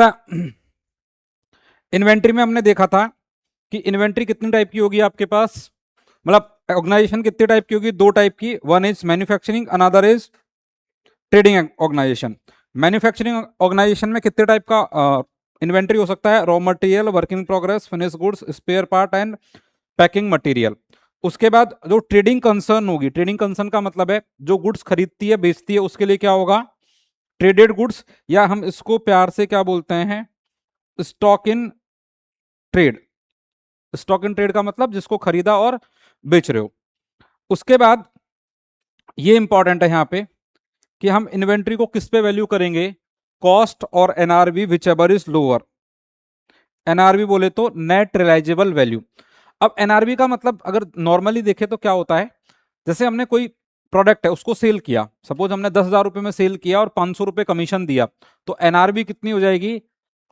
बेटा इन्वेंट्री में हमने देखा था कि इन्वेंट्री कितनी टाइप की होगी आपके पास, मतलब ऑर्गेनाइजेशन कितने टाइप की होगी, दो टाइप की, one is manufacturing, another is trading organisation. Manufacturing organisation में कितने टाइप का इन्वेंट्री हो सकता है, raw material, work in progress, finish goods, spare part and packing material. उसके बाद जो ट्रेडिंग कंसर्न होगी, ट्रेडिंग कंसर्न का मतलब है जो गुड्स खरीदती है बेचती है, उसके लिए क्या होगा, ट्रेडेड गुड्स, या हम इसको प्यार से क्या बोलते हैं, stock in trade. Stock in trade का मतलब जिसको खरीदा और बेच रहे हो। उसके बाद ये इंपॉर्टेंट है यहां पे कि हम इन्वेंट्री को किस पे वैल्यू करेंगे, कॉस्ट और NRV which ever is lower. NRV बोले तो नेट रिलाइजेबल वैल्यू। अब एनआरवी का मतलब अगर नॉर्मली देखें तो क्या होता है, जैसे हमने कोई प्रोडक्ट है उसको सेल किया, सपोज हमने 10,000 रुपए में सेल किया और 500 रुपए कमीशन दिया, तो एनआरवी कितनी हो जाएगी,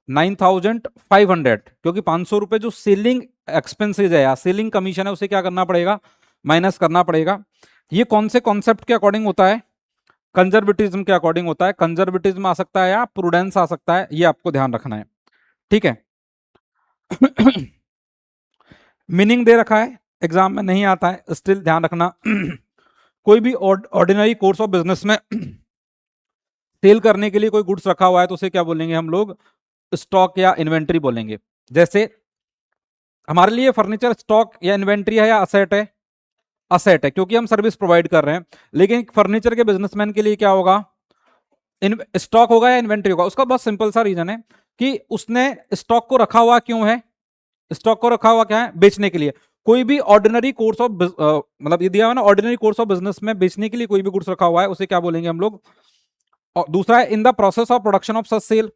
9,500, क्योंकि 500 रुपए जो सेलिंग एक्सपेंसेज है या सेलिंग कमीशन है उसे क्या करना पड़ेगा, माइनस करना पड़ेगा। ये कौन से कॉन्सेप्ट के अकॉर्डिंग होता है, कंजर्वेटिज्म के अकॉर्डिंग होता है। कंजर्वेटिज्म आ सकता है या प्रूडेंस आ सकता है, ये आपको ध्यान रखना है, ठीक है। मीनिंग दे रखा है, एग्जाम में नहीं आता है, स्टिल ध्यान रखना। कोई भी ऑर्डिनरी कोर्स ऑफ बिजनेस में सेल करने के लिए कोई गुड्स रखा हुआ है तो उसे क्या बोलेंगे हम लोग, स्टॉक या इन्वेंट्री बोलेंगे। जैसे हमारे लिए फर्नीचर स्टॉक या इन्वेंट्री है या असेट है, असेट है, क्योंकि हम सर्विस प्रोवाइड कर रहे हैं। लेकिन फर्नीचर के बिजनेसमैन के लिए क्या होगा, स्टॉक होगा या इन्वेंट्री होगा। उसका बहुत सिंपल सा रीजन है कि उसने स्टॉक को रखा हुआ क्यों है, स्टॉक को रखा हुआ क्या है, बेचने के लिए। कोई भी ऑर्डिनरी कोर्स ऑफ मतलब ये दिया हुआ ना, ऑर्डिनरी कोर्स ऑफ बिजनेस में बेचने के लिए कोई भी गुड्स रखा हुआ है उसे क्या बोलेंगे हम लोग। और दूसरा है in the process of production of such sale.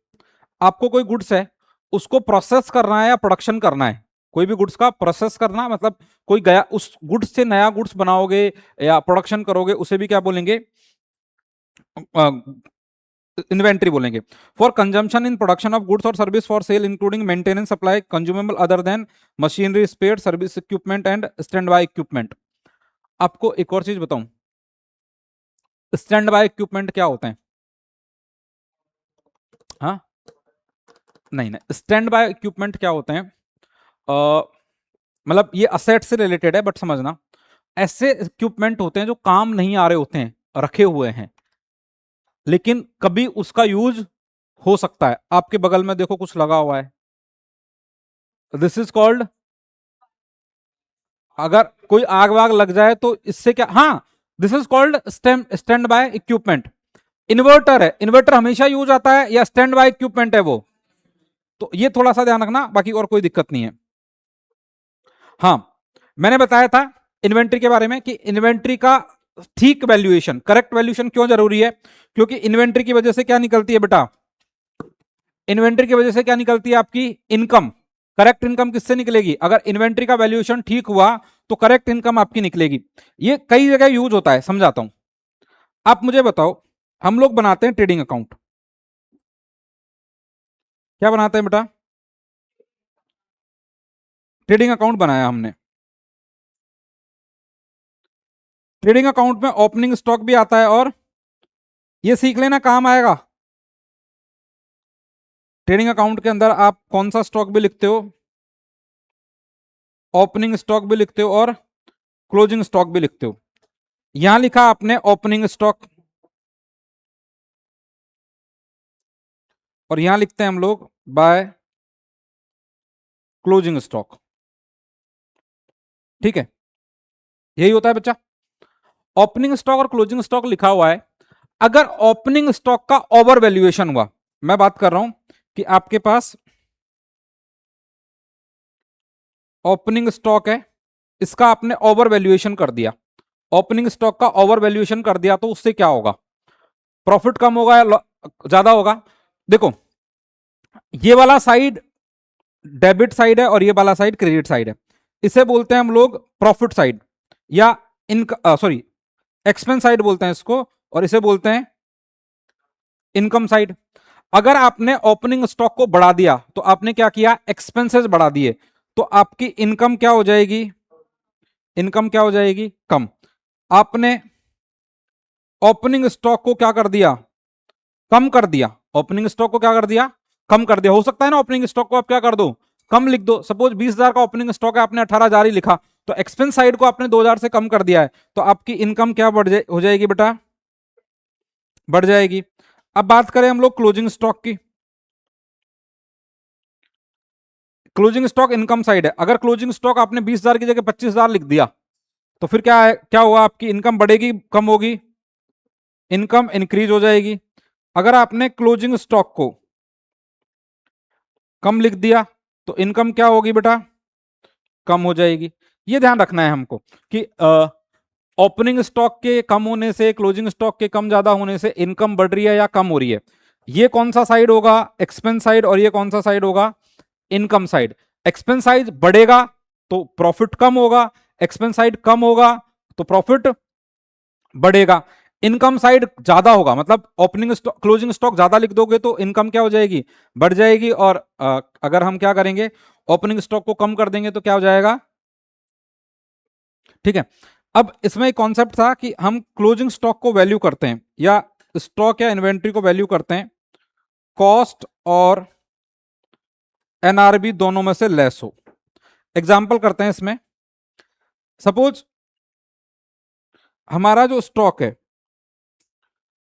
आपको कोई गुड्स है उसको प्रोसेस करना है या प्रोडक्शन करना है, कोई भी गुड्स का प्रोसेस करना मतलब कोई गया उस गुड्स से नया गुड्स बनाओगे या प्रोडक्शन करोगे उसे भी क्या बोलेंगे, इन्वेंट्री बोलेंगे। For consumption in production of goods और service for sale including maintenance supply consumable other than machinery spare service equipment and stand by equipment. आपको एक और चीज बताऊं, स्टैंड बाय इक्विपमेंट क्या होते हैं, हाँ नहीं नहीं, स्टैंड बाय इक्विपमेंट क्या होते हैं, मतलब ये असेट से रिलेटेड है बट समझना, ऐसे इक्विपमेंट होते हैं जो काम नहीं आ रहे होते हैं, रखे हुए हैं, लेकिन कभी उसका यूज हो सकता है। आपके बगल में देखो कुछ लगा हुआ है, दिस इज कॉल्ड, अगर कोई आग वाग लग जाए तो इससे क्या, हाँ this is called stand by equipment. Inverter है, इन्वर्टर हमेशा यूज आता है या स्टैंड बाय इक्विपमेंट है वो, तो ये थोड़ा सा ध्यान रखना, बाकी और कोई दिक्कत नहीं है। हाँ मैंने बताया था इन्वेंट्री के बारे में कि इन्वेंट्री का ठीक वैल्यूएशन, करेक्ट वैल्यूएशन क्यों जरूरी है, क्योंकि इन्वेंट्री की वजह से क्या निकलती है बेटा, इन्वेंट्री की वजह से क्या निकलती है आपकी इनकम। करेक्ट इनकम किससे निकलेगी, अगर इन्वेंट्री का वैल्यूएशन ठीक हुआ तो करेक्ट इनकम आपकी निकलेगी। ये कई जगह यूज होता है, समझाता हूं। आप मुझे बताओ, हम लोग बनाते हैं ट्रेडिंग अकाउंट, क्या बनाते हैं बेटा, ट्रेडिंग अकाउंट बनाया हमने। ट्रेडिंग अकाउंट में ओपनिंग स्टॉक भी आता है, और ये सीख लेना काम आएगा। ट्रेडिंग अकाउंट के अंदर आप कौन सा स्टॉक भी लिखते हो, ओपनिंग स्टॉक भी लिखते हो और क्लोजिंग स्टॉक भी लिखते हो। यहां लिखा आपने ओपनिंग स्टॉक, और यहां लिखते हैं हम लोग बाय क्लोजिंग स्टॉक, ठीक है, यही होता है बच्चा। ओपनिंग स्टॉक और क्लोजिंग स्टॉक लिखा हुआ है, अगर ओपनिंग स्टॉक का ओवर वैल्यूएशन हुआ, मैं बात कर रहा हूं कि आपके पास ओपनिंग स्टॉक है, इसका आपने ओवर वैल्यूएशन कर दिया, ओपनिंग स्टॉक का ओवर वैल्यूएशन कर दिया, तो उससे क्या होगा, प्रॉफिट कम होगा या ज्यादा होगा। देखो ये वाला साइड डेबिट साइड है और ये वाला साइड क्रेडिट साइड है, इसे बोलते हैं हम लोग प्रॉफिट साइड, या इन सॉरी एक्सपेंस साइड बोलते हैं इसको, और इसे बोलते हैं इनकम साइड। अगर आपने ओपनिंग स्टॉक को बढ़ा दिया तो आपने क्या किया, एक्सपेंसेस बढ़ा दिए, तो आपकी इनकम क्या हो जाएगी, इनकम क्या हो जाएगी, कम। आपने ओपनिंग स्टॉक को क्या कर दिया, कम कर दिया, ओपनिंग स्टॉक को क्या कर दिया, कम कर दिया, हो सकता है ना ओपनिंग स्टॉक को आप क्या कर दो, कम लिख दो। सपोज 20,000 का ओपनिंग स्टॉक है, आपने 18,000 ही लिखा, तो एक्सपेंस साइड को आपने 2,000 से कम कर दिया है, तो आपकी इनकम क्या हो जाएगी बेटा, बढ़ जाएगी। अब बात करें हम लोग क्लोजिंग स्टॉक की। क्लोजिंग स्टॉक इनकम साइड है, अगर क्लोजिंग स्टॉक आपने 20,000 की जगह 25,000 लिख दिया, तो फिर क्या है, क्या हुआ, आपकी इनकम बढ़ेगी कम होगी, इनकम इंक्रीज हो जाएगी। अगर आपने क्लोजिंग स्टॉक को कम लिख दिया तो इनकम क्या होगी बेटा, कम हो जाएगी। ये ध्यान रखना है हमको कि ओपनिंग स्टॉक के कम होने से, क्लोजिंग स्टॉक के कम ज्यादा होने से इनकम बढ़ रही है या कम हो रही है। ये कौन सा साइड होगा, एक्सपेंस साइड, और ये कौन सा साइड होगा, इनकम साइड। एक्सपेंस साइड बढ़ेगा तो प्रॉफिट कम होगा, एक्सपेंस साइड कम होगा तो प्रॉफिट बढ़ेगा। इनकम साइड ज्यादा होगा, मतलब ओपनिंग स्टॉक क्लोजिंग स्टॉक ज्यादा लिख दोगे तो इनकम क्या हो जाएगी, बढ़ जाएगी। और अगर हम क्या करेंगे, ओपनिंग स्टॉक को कम कर देंगे तो क्या हो जाएगा, ठीक है। अब इसमें एक कॉन्सेप्ट था कि हम क्लोजिंग स्टॉक को वैल्यू करते हैं, या स्टॉक या इन्वेंट्री को वैल्यू करते हैं कॉस्ट और एनआरबी दोनों में से लेस हो। एग्जाम्पल करते हैं इसमें, सपोज हमारा जो स्टॉक है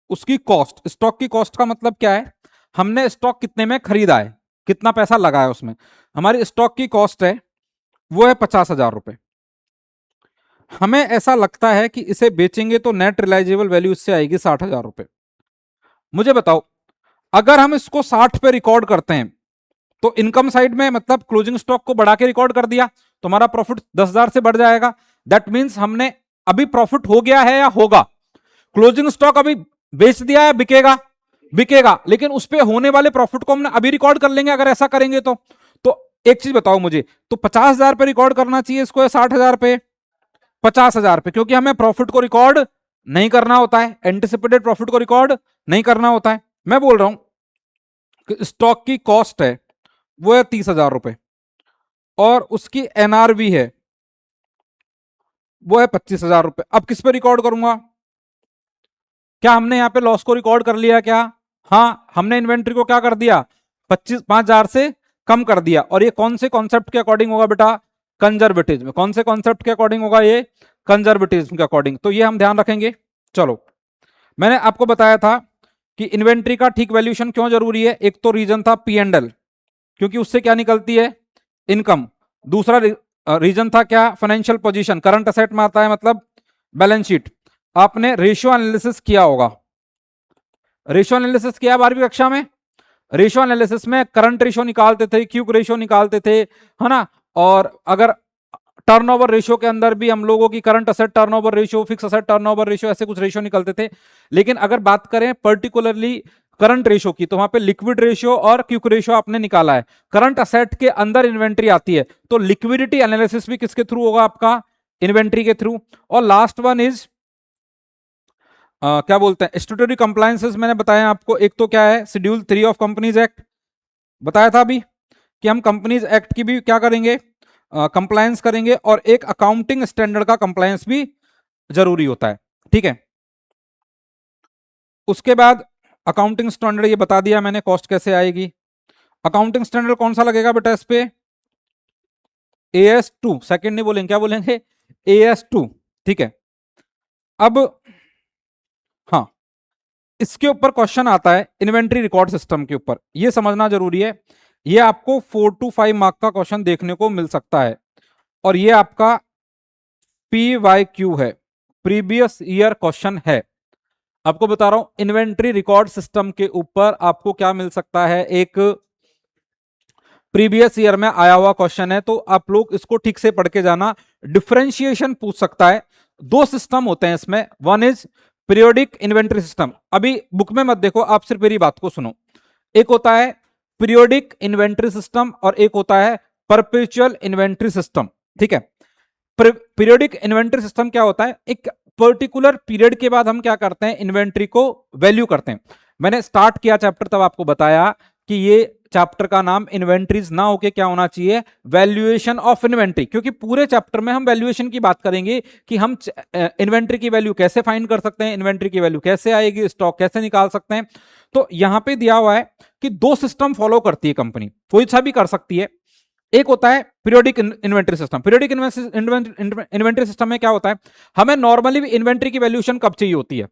उसकी कॉस्ट, स्टॉक की कॉस्ट का मतलब क्या है, हमने स्टॉक कितने में खरीदा है, कितना पैसा लगा है उसमें। हमारी स्टॉक की कॉस्ट है वो है 50,000 रुपए। हमें ऐसा लगता है कि इसे बेचेंगे तो नेट रिलाइजेबल वैल्यू इससे आएगी 60,000 रुपए। मुझे बताओ, अगर हम इसको 60 पे रिकॉर्ड करते हैं तो इनकम साइड में, मतलब क्लोजिंग स्टॉक को बढ़ा के रिकॉर्ड कर दिया तो हमारा प्रॉफिट 10,000 से बढ़ जाएगा। दैट मीन्स हमने अभी प्रॉफिट हो गया है या होगा, क्लोजिंग स्टॉक अभी बेच दिया है, बिकेगा, बिकेगा, लेकिन उस पे होने वाले प्रॉफिट को हमने अभी रिकॉर्ड कर लेंगे अगर ऐसा करेंगे तो एक चीज बताओ मुझे, तो 50,000 पे रिकॉर्ड करना चाहिए इसको या 60,000 पे, 50,000 पे, क्योंकि हमें प्रॉफिट को रिकॉर्ड नहीं करना होता है, एंटिसिपेटेड प्रॉफिट को रिकॉर्ड नहीं करना होता है। मैं बोल रहा हूं कि स्टॉक की कॉस्ट है वो है 30,000 रुपए और उसकी एनआरवी है वो है 25,000 रुपए। अब किस पे रिकॉर्ड करूंगा, क्या हमने यहाँ पे लॉस को रिकॉर्ड कर लिया क्या, हाँ हमने इन्वेंट्री को क्या कर दिया, 5,000 से कम कर दिया। और ये कौन से कॉन्सेप्ट के अकॉर्डिंग होगा बेटा, कंजर्वेटिज्म। कौन से कॉन्सेप्ट के अकॉर्डिंग होगा ये, कंजर्वेटिज्म के अकॉर्डिंग। तो ये हम ध्यान रखेंगे। चलो, मैंने आपको बताया था कि इन्वेंट्री का ठीक वैल्यूएशन क्यों जरूरी है। एक तो रीजन था पी एंड एल, क्योंकि उससे क्या निकलती है, इनकम। दूसरा रीजन था क्या, फाइनेंशियल पोजीशन, करंट असेट में आता है मतलब बैलेंस शीट। आपने रेशियो एनालिसिस किया होगा, रेशियो एनालिसिस किया 12वीं कक्षा में। रेशियो एनालिसिस में करंट रेशियो निकालते थे, क्यूक रेशियो निकालते थे, है ना। और अगर टर्नओवर रेशियो के अंदर भी हम लोगों की current asset turnover ratio, fix asset turnover ratio, ऐसे कुछ रेशियो निकलते थे। लेकिन अगर बात करें पर्टिकुलरली करंट रेशियो की, तो वहां पे लिक्विड रेशियो और क्यूक रेशियो आपने निकाला है। करंट असेट के अंदर इन्वेंट्री आती है, तो लिक्विडिटी एनालिसिस भी किसके थ्रू होगा आपका, इन्वेंट्री के थ्रू। और लास्ट वन इज क्या बोलते हैं, स्टैट्यूटरी कंप्लायंसेस मैंने बताया आपको। एक तो क्या है, शेड्यूल 3 ऑफ कंपनीज एक्ट, बताया था अभी कि हम कंपनीज एक्ट की भी क्या करेंगे, कंप्लायंस करेंगे। और एक अकाउंटिंग स्टैंडर्ड का कंप्लायंस भी जरूरी होता है, ठीक है। उसके बाद अकाउंटिंग स्टैंडर्ड ये बता दिया मैंने, कॉस्ट कैसे आएगी। अकाउंटिंग स्टैंडर्ड कौन सा लगेगा बेटा इस पे, AS2, सेकंड नहीं बोलेंगे, क्या बोलेंगे, AS2, ठीक है। अब हाँ, इसके ऊपर क्वेश्चन आता है इन्वेंट्री रिकॉर्ड सिस्टम के ऊपर, ये समझना जरूरी है। ये आपको 4 to 5 मार्क का क्वेश्चन देखने को मिल सकता है, और ये आपका PYQ है, प्रीवियस ईयर क्वेश्चन है। आपको बता रहा हूं, इन्वेंट्री रिकॉर्ड सिस्टम के ऊपर आपको क्या मिल सकता है, एक प्रीवियस ईयर में आया हुआ क्वेश्चन है, तो आप लोग इसको ठीक से पढ़ के जाना। डिफरेंशिएशन पूछ सकता है। दो सिस्टम होते हैं इसमें, one is periodic inventory system. अभी बुक में मत देखो, आप सिर्फ मेरी बात को सुनो। एक होता है पीरियोडिक इन्वेंट्री सिस्टम और एक होता है परपेचुअल इन्वेंट्री सिस्टम, ठीक है। पीरियोडिक इन्वेंट्री सिस्टम क्या होता है, एक पर्टिकुलर पीरियड के बाद हम क्या करते हैं, इन्वेंट्री को वैल्यू करते हैं। मैंने स्टार्ट किया चैप्टर तब आपको बताया कि ये चैप्टर का नाम इन्वेंट्रीज ना होके क्या होना चाहिए, वैल्यूएशन ऑफ इन्वेंट्री, क्योंकि पूरे चैप्टर में हम वैल्यूएशन की बात करेंगे कि हम इन्वेंट्री की वैल्यू कैसे फाइंड कर सकते हैं, इन्वेंट्री की वैल्यू कैसे आएगी, स्टॉक कैसे निकाल सकते हैं। तो यहां पे दिया हुआ है कि दो सिस्टम फॉलो करती है कंपनी, कोई सा भी कर सकती है। एक होता है periodic inventory system. Periodic inventory system में क्या होता है, हमें नॉर्मली इन्वेंट्री की वैल्यूएशन कब चाहिए होती है,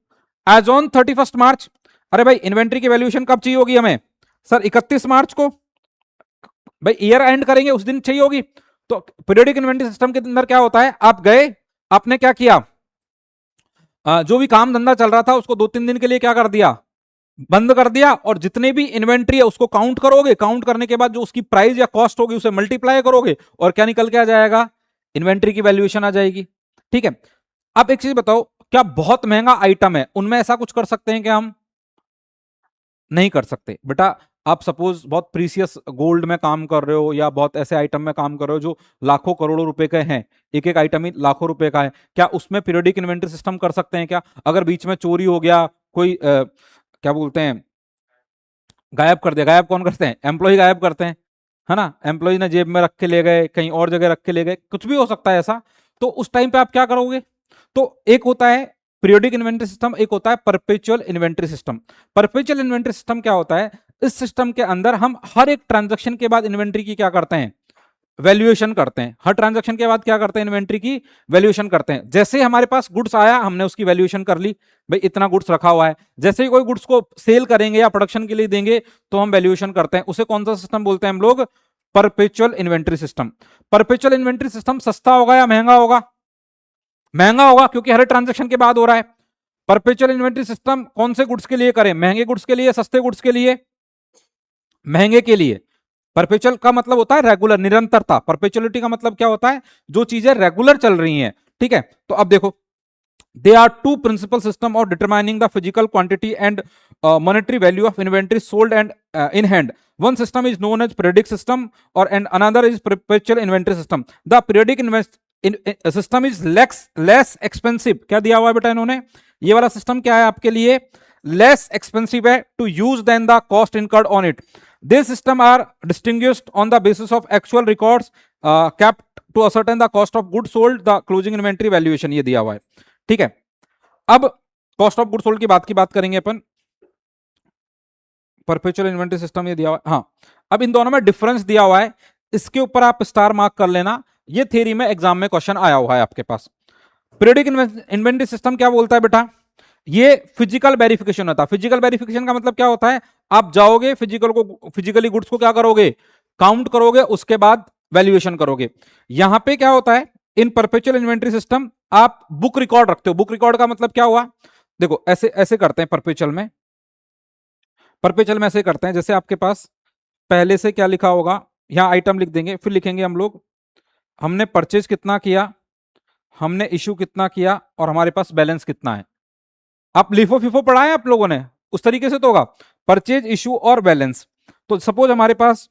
एज ऑन 31 मार्च। अरे भाई इन्वेंट्री की वैल्यूएशन कब चाहिए होगी हमें सर, 31 मार्च को, भाई ईयर एंड करेंगे उस दिन चाहिए होगी। तो पीरियोडिक इन्वेंट्री सिस्टम के अंदर क्या होता है, आप गए, आपने क्या किया, जो भी काम धंधा चल रहा था उसको 2-3 दिन के लिए क्या कर दिया, बंद कर दिया, और जितने भी इन्वेंट्री है उसको काउंट करोगे, काउंट करने के बाद जो उसकी प्राइस या कॉस्ट होगी उसे मल्टीप्लाई करोगे, और क्या निकल के आ जाएगा, इन्वेंट्री की वैल्यूएशन आ जाएगी। ठीक है, अब एक चीज बताओ, क्या बहुत महंगा आइटम है उनमें ऐसा कुछ कर सकते हैं क्या हम, नहीं कर सकते बेटा। आप सपोज बहुत प्रीसियस गोल्ड में काम कर रहे हो या बहुत ऐसे आइटम में काम कर रहे हो जो लाखों करोड़ों रुपए के हैं, एक एक आइटम ही लाखों रुपए का है, क्या उसमें पीरियोडिक इन्वेंट्री सिस्टम कर सकते हैं क्या? अगर बीच में चोरी हो गया, कोई क्या बोलते हैं, गायब कर दिया, गायब कौन करते हैं, एम्प्लॉय गायब करते हैं, है ना, एम्प्लॉय ने जेब में रख के ले गए, कहीं और जगह रख के ले गए, कुछ भी हो सकता है ऐसा, तो उस टाइम पे आप क्या करोगे? तो एक होता है पीरियोडिक इन्वेंट्री सिस्टम, एक होता है perpetual inventory system. Perpetual inventory system क्या होता है, इस सिस्टम के अंदर हम हर एक ट्रांजैक्शन के बाद इन्वेंट्री की क्या करते हैं, वैल्यूएशन करते हैं। हर ट्रांजैक्शन के बाद क्या करते हैं, इन्वेंट्री की वैल्यूएशन करते हैं। जैसे हमारे पास गुड्स आया हमने उसकी वैल्यूएशन कर ली, भाई इतना गुड्स रखा हुआ है। जैसे ही कोई गुड्स को सेल करेंगे या प्रोडक्शन के लिए देंगे तो हम वैल्यूएशन करते हैं, उसे कौन सा सिस्टम बोलते हैं हम लोग, perpetual inventory system. Perpetual inventory system सस्ता होगा या महंगा होगा, महंगा होगा, क्योंकि हर ट्रांजैक्शन के बाद हो रहा है। परपेचुअल इन्वेंट्री सिस्टम कौन से गुड्स के लिए करें, महंगे गुड्स के लिए, सस्ते गुड्स के लिए, महंगे के लिए। परपेचुअल का मतलब होता है रेगुलर, निरंतरता। परपेचुअलिटी का मतलब क्या होता है, जो चीजें रेगुलर चल रही हैं। ठीक है, तो अब देखो, they are two principal system of determining the physical quantity and monetary value of inventory sold and in hand. One system is known as periodic system or and another is perpetual inventory system. The periodic system is less expensive. क्या दिया हुआ है बेटा इन्होंने, ये वाला system क्या है आपके लिए, less expensive है to use than the cost incurred on it. These systems are distinguished on the basis of actual records kept to ascertain the cost of goods sold, the closing inventory valuation, ये दिया हुआ है। ठीक है, अब cost of goods sold की बात करेंगे अपन। परपेचुअल इन्वेंटरी सिस्टम ये दिया हुआ है, हाँ। अब इन दोनों में डिफरेंस दिया हुआ है, इसके ऊपर आप स्टार मार्क कर लेना, ये थ्योरी में एग्जाम में क्वेश्चन आया हुआ है आपके पास। पीरियोडिक इन्वेंटरी सिस्टम क्या बोलता है बेटा, ये फिजिकल वेरिफिकेशन होता है। फिजिकल वेरिफिकेशन का मतलब क्या होता है, आप जाओगे फिजिकली गुड्स को क्या करोगे, काउंट करोगे, उसके बाद वैल्यूएशन करोगे। यहां पे क्या होता है, इन परपेचुअल इन्वेंटरी सिस्टम आप बुक रिकॉर्ड रखते हो। बुक रिकॉर्ड का मतलब क्या हुआ, देखो ऐसे ऐसे करते हैं परपेचुअल में, परपेचुअल में ऐसे करते हैं, जैसे आपके पास पहले से क्या लिखा होगा, यहां आइटम लिख देंगे, फिर लिखेंगे हम लोग हमने परचेज कितना किया, हमने इशू कितना किया, और हमारे पास बैलेंस कितना है। आप लिफो फिफो पढ़ा है आप लोगों ने, उस तरीके से तो होगा, परचेज इशू और बैलेंस। तो सपोज हमारे पास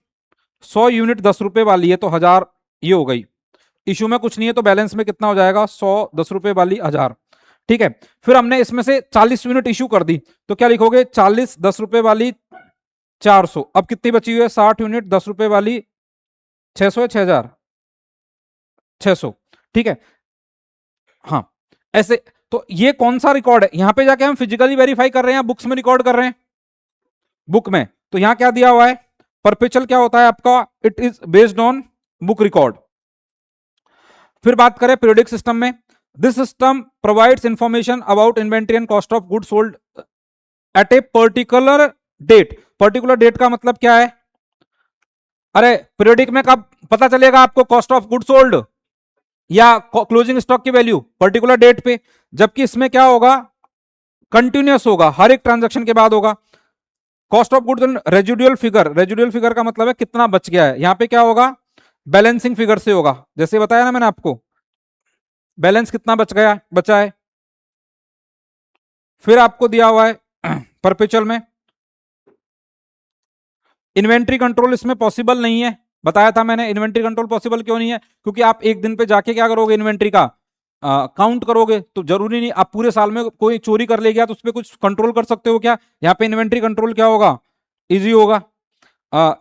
100 यूनिट 10 रुपए वाली है तो 1000 ये हो गई, इशू में कुछ नहीं है तो बैलेंस में कितना हो जाएगा, 100 10 रुपए वाली 1000। ठीक है, फिर हमने इसमें से 40 यूनिट इशू कर दी, तो क्या लिखोगे, 40 10 रुपए वाली 400। अब कितनी बची हुई है, 60 यूनिट 10 रुपए वाली 600 है, 6000 600। ठीक है, हाँ ऐसे। तो ये कौन सा रिकॉर्ड है, यहां पे जाके हम फिजिकली वेरीफाई कर रहे हैं, बुक्स में रिकॉर्ड कर रहे हैं, बुक में। तो यहां क्या दिया हुआ है, परपेचुअल क्या होता है आपका, it is based on book record. फिर बात करें पीरियोडिक सिस्टम में, this system provides information about inventory and cost of good sold at a particular date. Particular date का मतलब क्या है, अरे पीरियोडिक में कब पता चलेगा आपको कॉस्ट ऑफ गुड सोल्ड या क्लोजिंग स्टॉक की वैल्यू, पर्टिकुलर डेट पे। जबकि इसमें क्या होगा, कंटिन्यूअस होगा, हर एक ट्रांजैक्शन के बाद होगा। Cost of goods residual figure, residual figure का मतलब है कितना बच गया है, यहां पे क्या होगा, बैलेंसिंग फिगर से होगा, जैसे बताया ना मैंने आपको, बैलेंस कितना बचा है। फिर आपको दिया हुआ है परपेचुअल में इन्वेंट्री कंट्रोल इसमें पॉसिबल नहीं है, बताया था मैंने। इन्वेंट्री कंट्रोल पॉसिबल क्यों नहीं है, क्योंकि आप एक दिन पे जाके क्या करोगे, इन्वेंट्री का काउंट करोगे, तो जरूरी नहीं आप पूरे साल में कोई चोरी कर ले गया तो उस पर कुछ कंट्रोल कर सकते हो क्या, यहाँ पे इन्वेंट्री कंट्रोल क्या होगा, इजी होगा।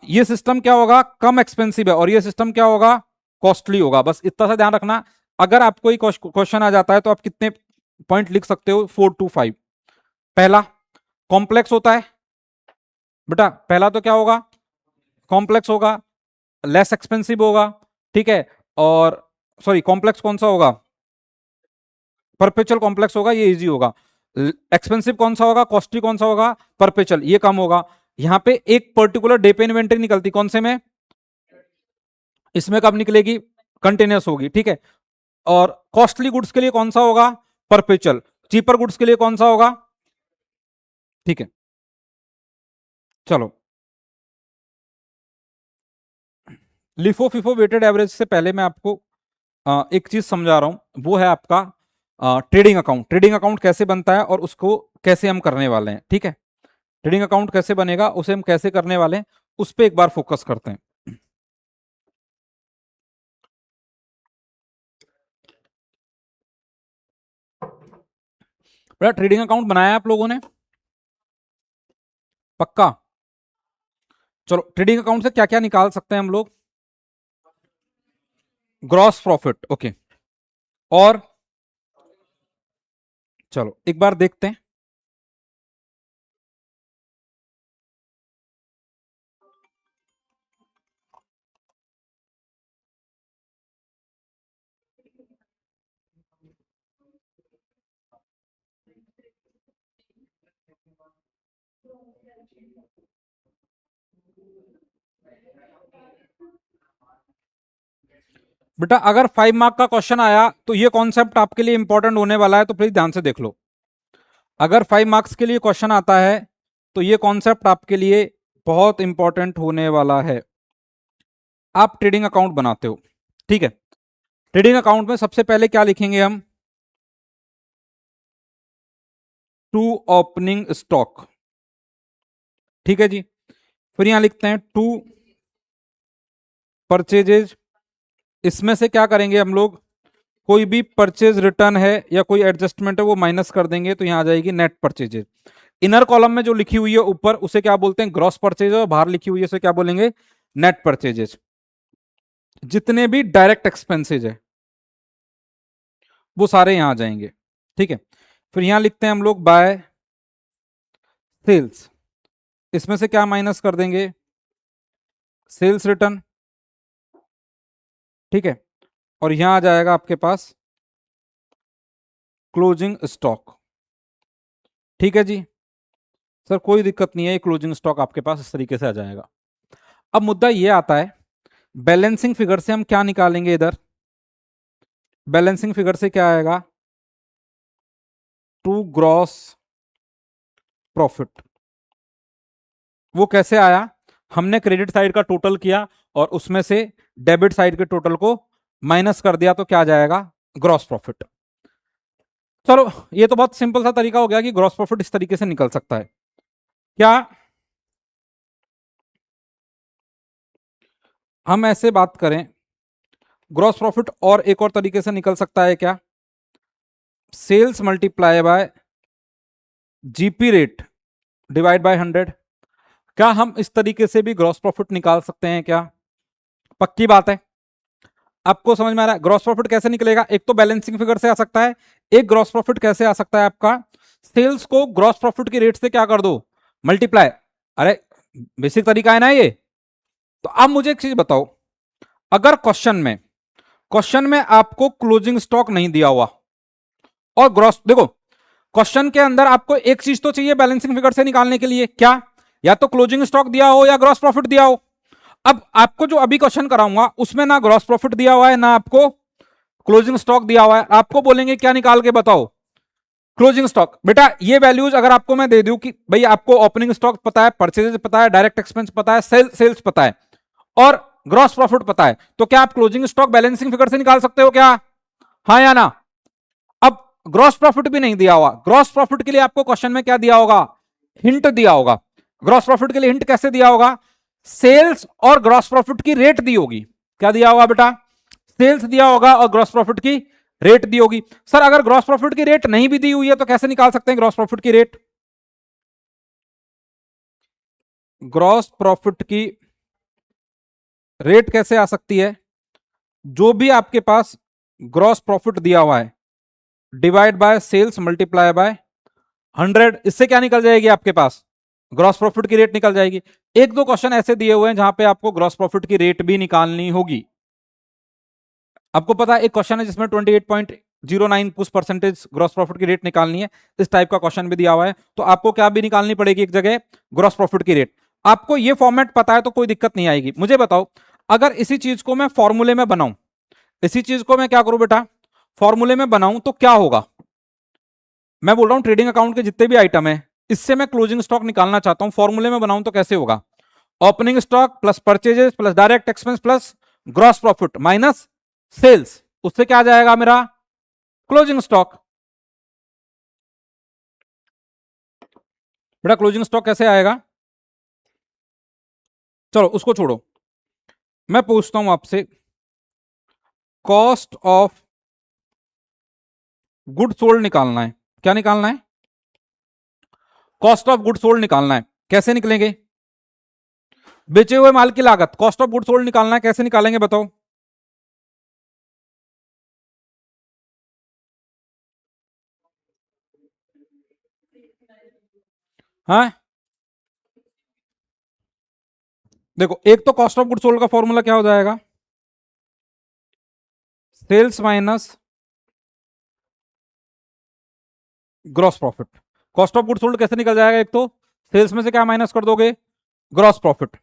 ये सिस्टम क्या होगा, कम एक्सपेंसिव है, और ये सिस्टम क्या होगा, कॉस्टली होगा। बस इतना सा ध्यान रखना। अगर आपको कोई क्वेश्चन आ जाता है तो आप कितने पॉइंट लिख सकते हो, 4 to 5। पहला, कॉम्प्लेक्स होता है, बेटा पहला तो क्या होगा, कॉम्प्लेक्स होगा, लेस एक्सपेंसिव होगा, ठीक है, और सॉरी कॉम्प्लेक्स कौन सा होगा, परपेचुअल कॉम्प्लेक्स होगा, ये इजी होगा। एक्सपेंसिव कौन सा होगा, कॉस्टली कौन सा होगा, परपेचुअल, ये कम होगा। यहां पे एक पर्टिकुलर डे पे इन्वेंट्री निकलती, कौन से में, इसमें कब निकलेगी, कंटिन्यूस होगी, ठीक है। और कॉस्टली गुड्स के लिए कौन सा होगा, परपेचुअल, चीपर गुड्स के लिए कौन सा होगा, ठीक है। चलो लिफो फिफो वेटेड एवरेज से पहले मैं आपको एक चीज समझा रहा हूं, वो है आपका ट्रेडिंग अकाउंट। ट्रेडिंग अकाउंट कैसे बनता है और उसको कैसे हम करने वाले हैं, ठीक है। ट्रेडिंग अकाउंट कैसे बनेगा, उसे हम कैसे करने वाले हैं, उस पर एक बार फोकस करते हैं। बेटा ट्रेडिंग अकाउंट बनाया आप लोगों ने, पक्का। चलो ट्रेडिंग अकाउंट से क्या क्या निकाल सकते हैं हम लोग, ग्रॉस प्रॉफिट, ओके, और चलो एक बार देखते हैं। बेटा अगर 5 मार्क का क्वेश्चन आया तो ये कॉन्सेप्ट आपके लिए इंपॉर्टेंट होने वाला है, तो प्लीज ध्यान से देख लो। अगर 5 मार्क्स के लिए क्वेश्चन आता है तो ये कॉन्सेप्ट आपके लिए बहुत इंपॉर्टेंट होने वाला है। आप ट्रेडिंग अकाउंट बनाते हो, ठीक है। ट्रेडिंग अकाउंट में सबसे पहले क्या लिखेंगे हम, टू ओपनिंग स्टॉक, ठीक है जी। फिर यहां लिखते हैं टू परचेजेज, इसमें से क्या करेंगे हम लोग, कोई भी परचेज रिटर्न है या कोई एडजस्टमेंट है वो माइनस कर देंगे, तो यहां आ जाएगी नेट परचेजेज। इनर कॉलम में जो लिखी हुई है ऊपर उसे क्या बोलते हैं, ग्रॉस परचेज, और बाहर लिखी हुई है उसे क्या बोलेंगे, नेट परचेजेज। जितने भी डायरेक्ट एक्सपेंसेज है वो सारे यहां आ जाएंगे, ठीक है। फिर यहां लिखते हैं हम लोग बाय सेल्स, इसमें से क्या माइनस कर देंगे, सेल्स रिटर्न, ठीक है। और यहां आ जाएगा आपके पास क्लोजिंग स्टॉक, ठीक है जी। सर कोई दिक्कत नहीं है, क्लोजिंग स्टॉक आपके पास इस तरीके से आ जाएगा। अब मुद्दा ये आता है, बैलेंसिंग फिगर से हम क्या निकालेंगे, इधर बैलेंसिंग फिगर से क्या आएगा, टू ग्रॉस प्रॉफिट। वो कैसे आया, हमने क्रेडिट साइड का टोटल किया और उसमें से डेबिट साइड के टोटल को माइनस कर दिया, तो क्या आ जाएगा, ग्रॉस प्रॉफिट। चलो ये तो बहुत सिंपल सा तरीका हो गया कि ग्रॉस प्रॉफिट इस तरीके से निकल सकता है। क्या हम ऐसे बात करें, ग्रॉस प्रॉफिट और एक और तरीके से निकल सकता है क्या, sales multiply by GP rate divide by 100। क्या हम इस तरीके से भी ग्रॉस प्रॉफिट निकाल सकते हैं क्या, पक्की बात है। आपको समझ में आ रहा है ग्रॉस प्रॉफिट कैसे निकलेगा, एक तो बैलेंसिंग फिगर से आ सकता है, एक ग्रॉस प्रॉफिट कैसे आ सकता है आपका, सेल्स को ग्रॉस प्रॉफिट की रेट से क्या कर दो, मल्टीप्लाई। अरे बेसिक तरीका है ना ये। तो अब मुझे एक चीज बताओ, अगर क्वेश्चन में आपको क्लोजिंग स्टॉक नहीं दिया हुआ और ग्रॉस, देखो क्वेश्चन के अंदर आपको एक चीज तो चाहिए बैलेंसिंग फिगर से निकालने के लिए, क्या, या तो क्लोजिंग स्टॉक दिया हो या ग्रॉस प्रॉफिट दिया हो। अब आपको जो अभी क्वेश्चन कराऊंगा उसमें ना ग्रॉस प्रॉफिट दिया हुआ है ना आपको क्लोजिंग स्टॉक दिया हुआ है, आपको बोलेंगे क्या निकाल के बताओ, क्लोजिंग स्टॉक। बेटा ये वैल्यूज अगर आपको मैं दे दूं कि भाई आपको ओपनिंग स्टॉक पता है, परचेजेस पता है, डायरेक्ट एक्सपेंस पता है, सेल्स पता है और ग्रॉस प्रॉफिट पता है, तो क्या आप क्लोजिंग स्टॉक बैलेंसिंग फिगर से निकाल सकते हो क्या, हाँ या ना। अब ग्रॉस प्रॉफिट भी नहीं दिया हुआ, ग्रॉस प्रॉफिट के लिए आपको क्वेश्चन में क्या दिया होगा, हिंट दिया होगा। ग्रॉस प्रॉफिट के लिए हिंट कैसे दिया होगा, सेल्स और ग्रॉस प्रॉफिट की रेट दी होगी, क्या दिया होगा बेटा, सेल्स दिया होगा और ग्रॉस प्रॉफिट की रेट दी होगी। सर अगर ग्रॉस प्रॉफिट की रेट नहीं भी दी हुई है तो कैसे निकाल सकते हैं ग्रॉस प्रॉफिट की रेट, ग्रॉस प्रॉफिट की रेट कैसे आ सकती है, जो भी आपके पास ग्रॉस प्रॉफिट दिया हुआ है divide by sales multiply by 100, इससे क्या निकल जाएगी आपके पास, ग्रॉस प्रॉफिट की रेट निकल जाएगी। एक दो क्वेश्चन ऐसे दिए हुए हैं जहां पे आपको ग्रॉस प्रॉफिट की रेट भी निकालनी होगी। आपको पता है एक क्वेश्चन है जिसमें 28.09 कुछ परसेंटेज ग्रॉस प्रॉफिट की रेट निकालनी है, इस टाइप का क्वेश्चन भी दिया हुआ है। तो आपको क्या भी निकालनी पड़ेगी एक जगह, ग्रॉस प्रॉफिट की रेट। आपको ये फॉर्मेट पता है तो कोई दिक्कत नहीं आएगी। मुझे बताओ, अगर इसी चीज को मैं फॉर्मूले में बनाऊं, इसी चीज को मैं क्या करूं बेटा, फॉर्मूले में बनाऊं तो क्या होगा। मैं बोल रहा हूं ट्रेडिंग अकाउंट के जितने भी आइटम है, इससे मैं क्लोजिंग स्टॉक निकालना चाहता हूं, फॉर्मूले में बनाऊं तो कैसे होगा, opening stock plus purchases plus direct expense plus gross profit minus sales, उससे क्या आ जाएगा मेरा क्लोजिंग स्टॉक। बेटा क्लोजिंग स्टॉक कैसे आएगा, चलो उसको छोड़ो, मैं पूछता हूं आपसे, कॉस्ट ऑफ गुड सोल्ड निकालना है। क्या निकालना है, कॉस्ट ऑफ गुड सोल्ड निकालना है। कैसे निकलेंगे, बेचे हुए माल की लागत, कॉस्ट ऑफ गुड सोल्ड निकालना है, कैसे निकालेंगे बताओ। हाँ देखो, एक तो कॉस्ट ऑफ गुड सोल्ड का फॉर्मूला क्या हो जाएगा, sales minus gross profit. Cost of good sold कैसे निकल जाएगा, एक तो सेल्स में से क्या माइनस कर दोगे, gross profit.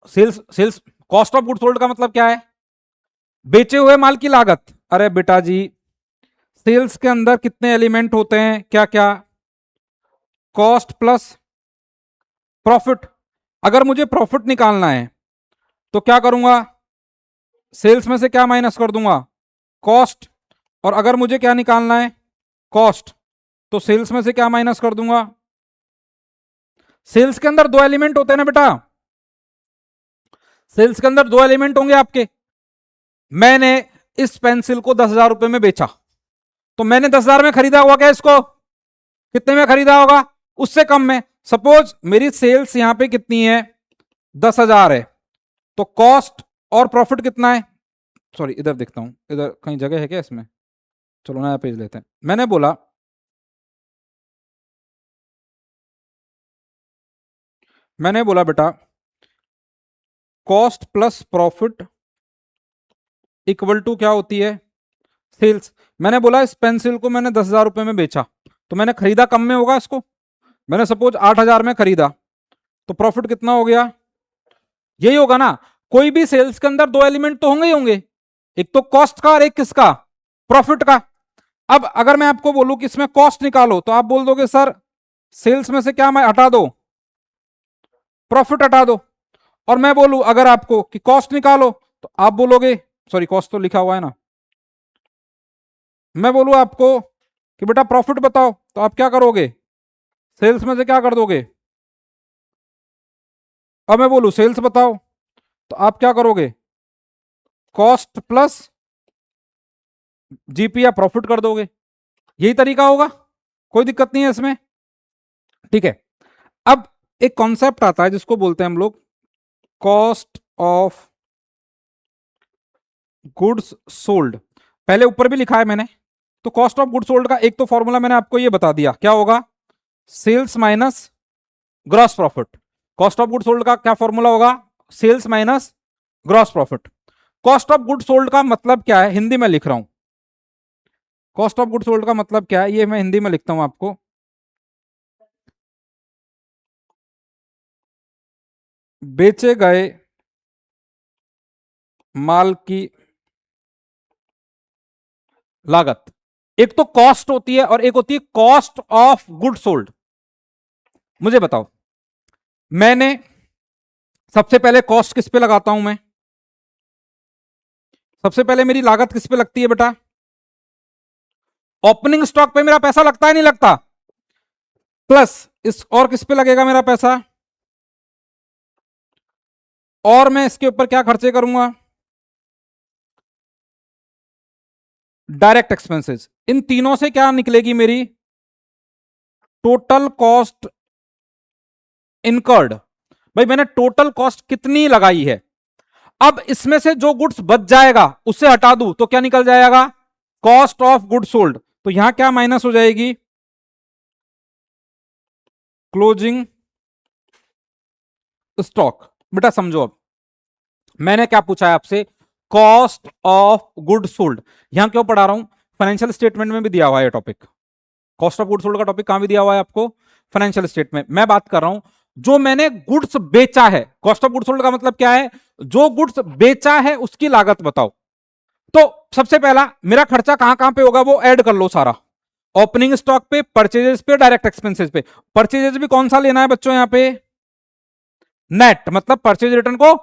Sales cost of good sold का मतलब क्या है, बेचे हुए माल की लागत। अरे बेटा जी, सेल्स के अंदर कितने एलिमेंट होते हैं, क्या क्या, कॉस्ट प्लस प्रॉफिट। अगर मुझे प्रॉफिट निकालना है तो क्या करूंगा, सेल्स में से क्या माइनस कर दूंगा, कॉस्ट। और अगर मुझे क्या निकालना है, कॉस्ट, तो सेल्स में से क्या माइनस कर दूंगा। सेल्स के अंदर दो एलिमेंट होते हैं ना बेटा, सेल्स के अंदर दो एलिमेंट होंगे आपके। मैंने इस पेंसिल को 10,000 रुपए में बेचा, तो मैंने 10,000 में खरीदा होगा क्या, इसको कितने में खरीदा होगा, उससे कम में। सपोज मेरी सेल्स यहां पे कितनी है, 10,000 है, तो कॉस्ट और प्रॉफिट कितना है, सॉरी इधर देखता हूं, इधर कहीं जगह है क्या इसमें, चलो नया पेज लेते हैं। मैंने बोला बेटा cost plus profit equal to क्या होती है, सेल्स। मैंने बोला इस पेंसिल को मैंने 10,000 रुपए में बेचा, तो मैंने खरीदा कम में होगा इसको, मैंने सपोज 8,000 में खरीदा, तो प्रॉफिट कितना हो गया, यही होगा ना। कोई भी सेल्स के अंदर दो एलिमेंट तो होंगे ही होंगे, एक तो कॉस्ट का और एक किसका, प्रॉफिट का। अब अगर मैं आपको बोलूं कि इसमें कॉस्ट निकालो, तो आप बोल दोगे सर सेल्स में से क्या मैं हटा दो, प्रॉफिट हटा दो। और मैं बोलूं अगर आपको कि कॉस्ट निकालो, तो आप बोलोगे, सॉरी कॉस्ट तो लिखा हुआ है ना, मैं बोलूं आपको कि बेटा प्रॉफिट बताओ, तो आप क्या करोगे, सेल्स में से क्या कर दोगे। अब मैं बोलूं सेल्स बताओ, तो आप क्या करोगे, कॉस्ट प्लस जीपी या प्रॉफिट कर दोगे। यही तरीका होगा, कोई दिक्कत नहीं है इसमें, ठीक है। अब एक कॉन्सेप्ट आता है जिसको बोलते हैं हम लोग कॉस्ट ऑफ गुड्स सोल्ड। पहले ऊपर भी लिखा है मैंने, तो कॉस्ट ऑफ गुड्स सोल्ड का एक तो फॉर्मूला मैंने आपको ये बता दिया, क्या होगा, sales minus gross profit. Cost of goods sold का क्या फॉर्मूला होगा, sales minus gross profit. Cost of goods sold का मतलब क्या है, हिंदी में लिख रहा हूं, कॉस्ट ऑफ गुड्स सोल्ड का मतलब क्या है, ये मैं हिंदी में लिखता हूं आपको, बेचे गए माल की लागत। एक तो कॉस्ट होती है और एक होती है कॉस्ट ऑफ गुड सोल्ड। मुझे बताओ, मैंने सबसे पहले कॉस्ट किस पे लगाता हूं मैं, सबसे पहले मेरी लागत किस पे लगती है बेटा, ओपनिंग स्टॉक पे मेरा पैसा लगता है नहीं लगता, प्लस इस और किस पे लगेगा मेरा पैसा, और मैं इसके ऊपर क्या खर्चे करूंगा, डायरेक्ट एक्सपेंसेस। इन तीनों से क्या निकलेगी मेरी टोटल कॉस्ट इनकर्ड। भाई मैंने टोटल कॉस्ट कितनी लगाई है, अब इसमें से जो गुड्स बच जाएगा उसे हटा दूं तो क्या निकल जाएगा, कॉस्ट ऑफ गुड्स सोल्ड। तो यहां क्या माइनस हो जाएगी, क्लोजिंग स्टॉक। बेटा समझो, अब मैंने क्या पूछा है आपसे, कॉस्ट ऑफ गुड सोल्ड। यहां क्यों पढ़ा रहा हूं, फाइनेंशियल स्टेटमेंट में भी दिया हुआ है topic. Cost of good sold का टॉपिक कहां भी दिया हुआ है आपको, फाइनेंशियल स्टेटमेंट। मैं बात कर रहा हूं जो मैंने गुड्स बेचा है। कॉस्ट ऑफ गुड सोल्ड का मतलब क्या है, जो गुड्स बेचा है उसकी लागत बताओ। तो सबसे पहला मेरा खर्चा कहां कहां पे होगा वो ऐड कर लो सारा, ओपनिंग स्टॉक पे, परचेजेस पे, डायरेक्ट एक्सपेंसेस पे। परचेजेस भी कौन सा लेना है बच्चों यहां पे, नेट, मतलब परचेज रिटर्न को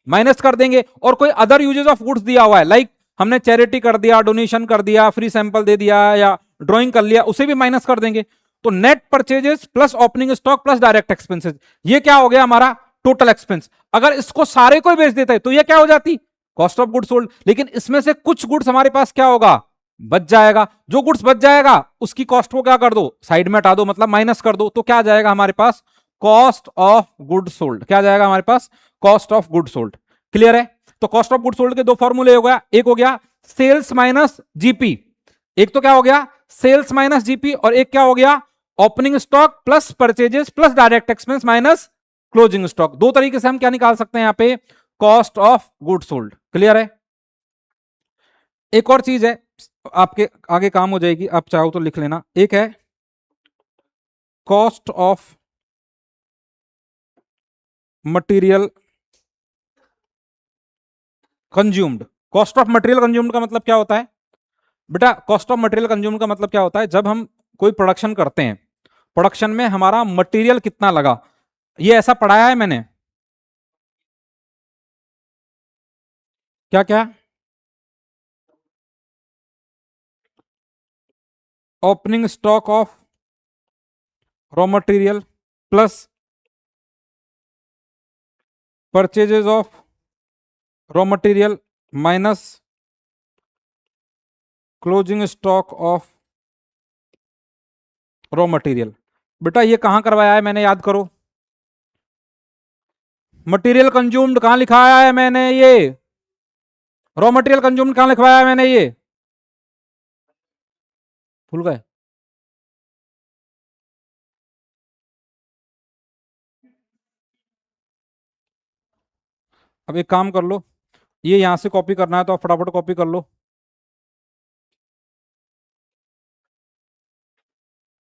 माइनस कर देंगे। और कोई अदर यूजेस ऑफ गुड्स दिया हुआ है, लाइक हमने चैरिटी कर दिया, डोनेशन कर दिया, फ्री सैंपल दे दिया या ड्राइंग कर लिया, उसे भी माइनस कर देंगे। तो net purchases plus opening stock plus direct expenses, ये क्या हो गया हमारा टोटल एक्सपेंस। अगर इसको सारे को बेच देता है तो ये क्या हो जाती, कॉस्ट ऑफ गुड्स सोल्ड। लेकिन इसमें से कुछ गुड्स हमारे पास क्या होगा, बच जाएगा। जो गुड्स बच जाएगा उसकी कॉस्ट को क्या कर दो, साइड में हटा दो, मतलब माइनस कर दो। तो क्या आ जाएगा हमारे पास, कॉस्ट ऑफ गुड सोल्ड। क्या जाएगा हमारे पास, cost of good sold. Clear है। तो कॉस्ट ऑफ गुड सोल्ड के दो फॉर्मूले हो गया, एक हो गया सेल्स माइनस जीपी, एक तो क्या हो गया सेल्स माइनस जीपी, और एक क्या हो गया opening stock plus purchases plus direct expense minus closing stock. दो तरीके से हम क्या निकाल सकते हैं यहां पे, cost of good sold. Clear है। एक और चीज है आपके आगे काम हो जाएगी, आप चाहो तो लिख लेना, एक है cost of material consumed. Cost of material consumed का मतलब क्या होता है बेटा, कॉस्ट ऑफ मटेरियल कंज्यूम्ड का मतलब क्या होता है, जब हम कोई प्रोडक्शन करते हैं, प्रोडक्शन में हमारा मटेरियल कितना लगा, ये ऐसा पढ़ाया है मैंने, क्या क्या, opening stock of raw material plus purchases of raw material minus closing stock of raw material. बेटा ये कहां करवाया है मैंने, याद करो, मटेरियल कंज्यूम्ड कहां लिखाया है मैंने, ये रॉ मटेरियल कंज्यूम्ड कहां लिखवाया है मैंने, ये भूल गए। अब एक काम कर लो, ये यहां से कॉपी करना है तो आप फटाफट कॉपी कर लो,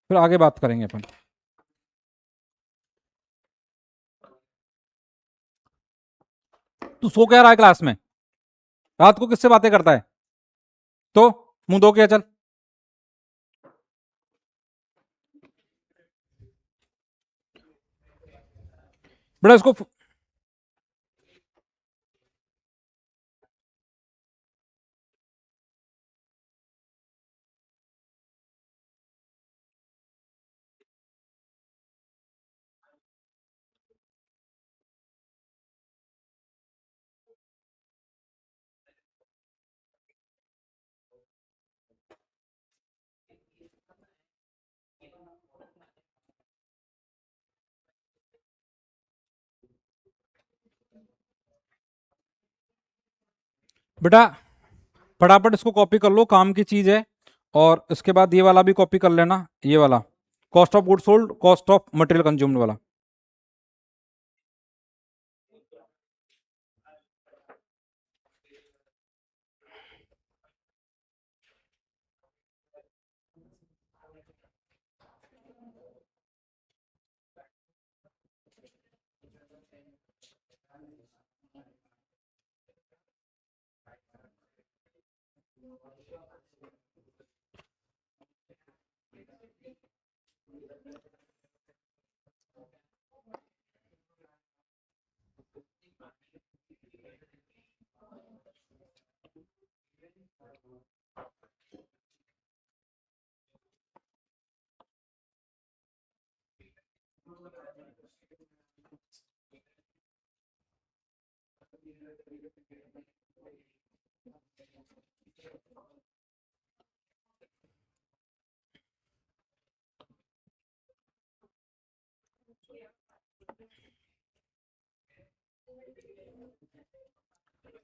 फिर आगे बात करेंगे अपन। तू सो क्या रहा है क्लास में, रात को किससे बातें करता है, तो मुंह धो के चल। बेटा इसको बेटा फटाफट इसको कॉपी कर लो, काम की चीज है। और इसके बाद ये वाला भी कॉपी कर लेना, ये वाला cost of good sold cost of material consumed वाला।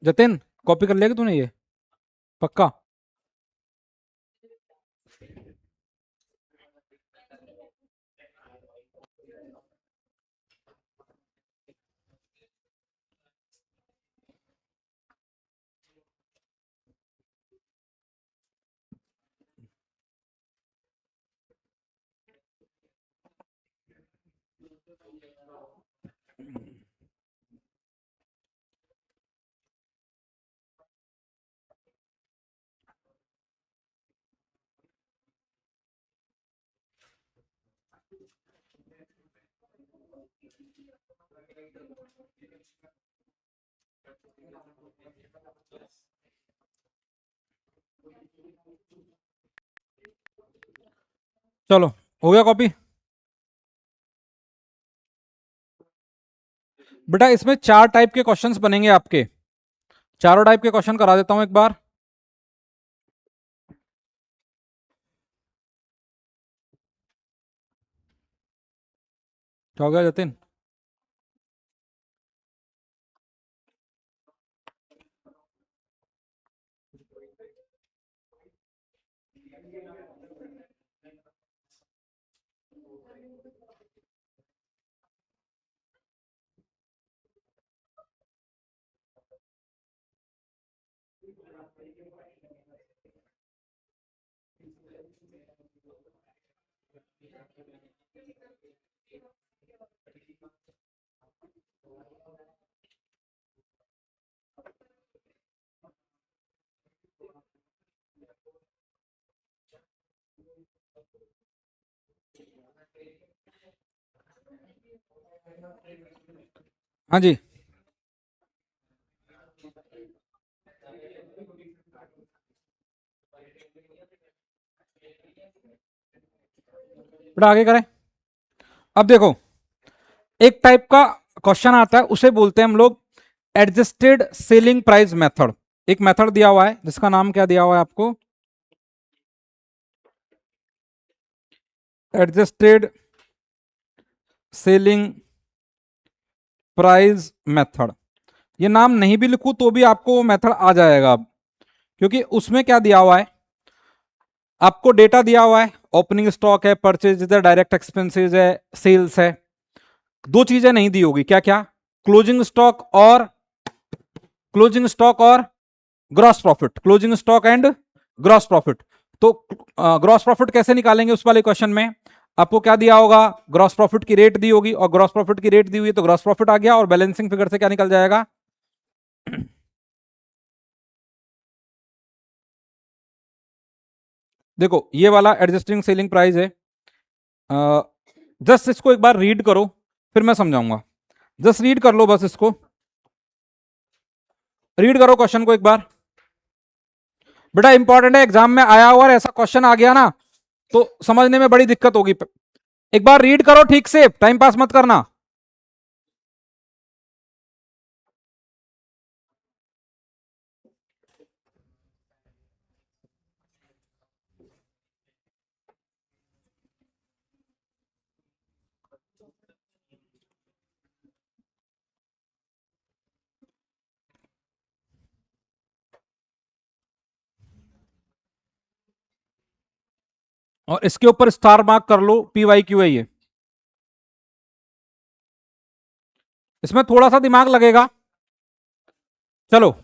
जतिन कॉपी कर लिया तूने ये, पक्का। चलो, हो गया कॉपी? बेटा इसमें 4 टाइप के क्वेश्चंस बनेंगे आपके, चारों टाइप के क्वेश्चन करा देता हूं एक बार। क्या हो गया जतिन? हाँ जी, बेटा आगे करें। अब देखो, एक टाइप का क्वेश्चन आता है, उसे बोलते हैं हम लोग एडजस्टेड सेलिंग प्राइस मेथड। एक मेथड दिया हुआ है जिसका नाम क्या दिया हुआ है आपको, एडजस्टेड सेलिंग प्राइस मेथड। ये नाम नहीं भी लिखूं तो भी आपको वो मेथड आ जाएगा अब, क्योंकि उसमें क्या दिया हुआ है, आपको डेटा दिया हुआ है, ओपनिंग स्टॉक है, परचेज है, डायरेक्ट एक्सपेंसेस है, सेल्स है। दो चीजें नहीं दी होगी, क्या क्या, क्लोजिंग स्टॉक और gross profit, closing stock and gross profit. तो ग्रॉस प्रॉफिट कैसे निकालेंगे उस वाले क्वेश्चन में, आपको क्या दिया होगा, ग्रॉस प्रॉफिट की रेट दी होगी, और ग्रॉस प्रॉफिट की रेट दी हुई है तो ग्रॉस प्रॉफिट आ गया, और बैलेंसिंग फिगर से क्या निकल जाएगा। देखो ये वाला एडजस्टिंग सेलिंग प्राइस है, जस्ट इसको एक बार रीड करो फिर मैं समझाऊंगा। जस्ट रीड कर लो, बस इसको रीड करो क्वेश्चन को एक बार। बेटा इंपॉर्टेंट है, एग्जाम में आया हुआ और ऐसा क्वेश्चन आ गया ना तो समझने में बड़ी दिक्कत होगी। एक बार रीड करो ठीक से, टाइम पास मत करना। और इसके ऊपर स्टार मार्क कर लो, PYQ है ये। इसमें थोड़ा सा दिमाग लगेगा। चलो,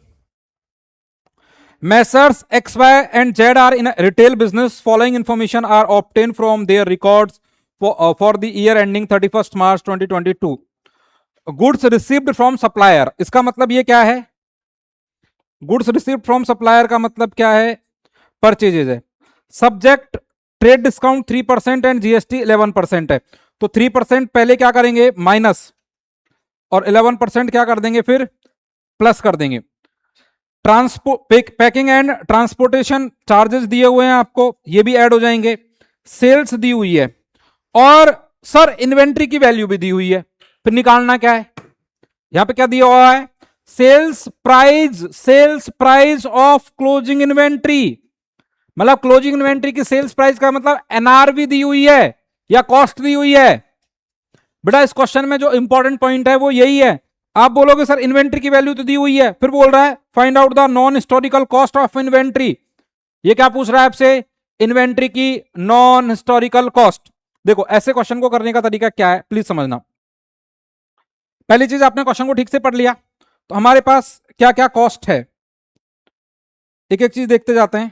Messrs XY and Z are in a retail business. Following information are obtained from their records for the year ending 31st March 2022. Goods received from supplier, इसका मतलब ये क्या है, गुड्स रिसीव्ड फ्रॉम सप्लायर का मतलब क्या है, परचेजेज है। Subject trade discount 3% and GST 11% है, तो 3% पहले क्या करेंगे, माइनस, और 11% क्या कर देंगे फिर, प्लस कर देंगे। पैकिंग एंड ट्रांसपोर्टेशन चार्जेस दिए हुए हैं आपको, ये भी ऐड हो जाएंगे। सेल्स दी हुई है, और सर इन्वेंट्री की वैल्यू भी दी हुई है। फिर निकालना क्या है, यहां पे क्या दिया हुआ है, sales price of closing inventory, मतलब क्लोजिंग इन्वेंट्री की सेल्स प्राइस का मतलब NRV दी हुई है या कॉस्ट दी हुई है। बेटा इस क्वेश्चन में जो इंपॉर्टेंट पॉइंट है वो यही है। आप बोलोगे सर इन्वेंट्री की वैल्यू तो दी हुई है, फिर बोल रहा है find out the non historical cost of inventory. ये क्या पूछ रहा है आपसे, इन्वेंट्री की नॉन हिस्टोरिकल कॉस्ट। देखो ऐसे क्वेश्चन को करने का तरीका क्या है, प्लीज समझना। पहली चीज, आपने क्वेश्चन को ठीक से पढ़ लिया, तो हमारे पास क्या क्या कॉस्ट है, एक एक चीज देखते जाते हैं।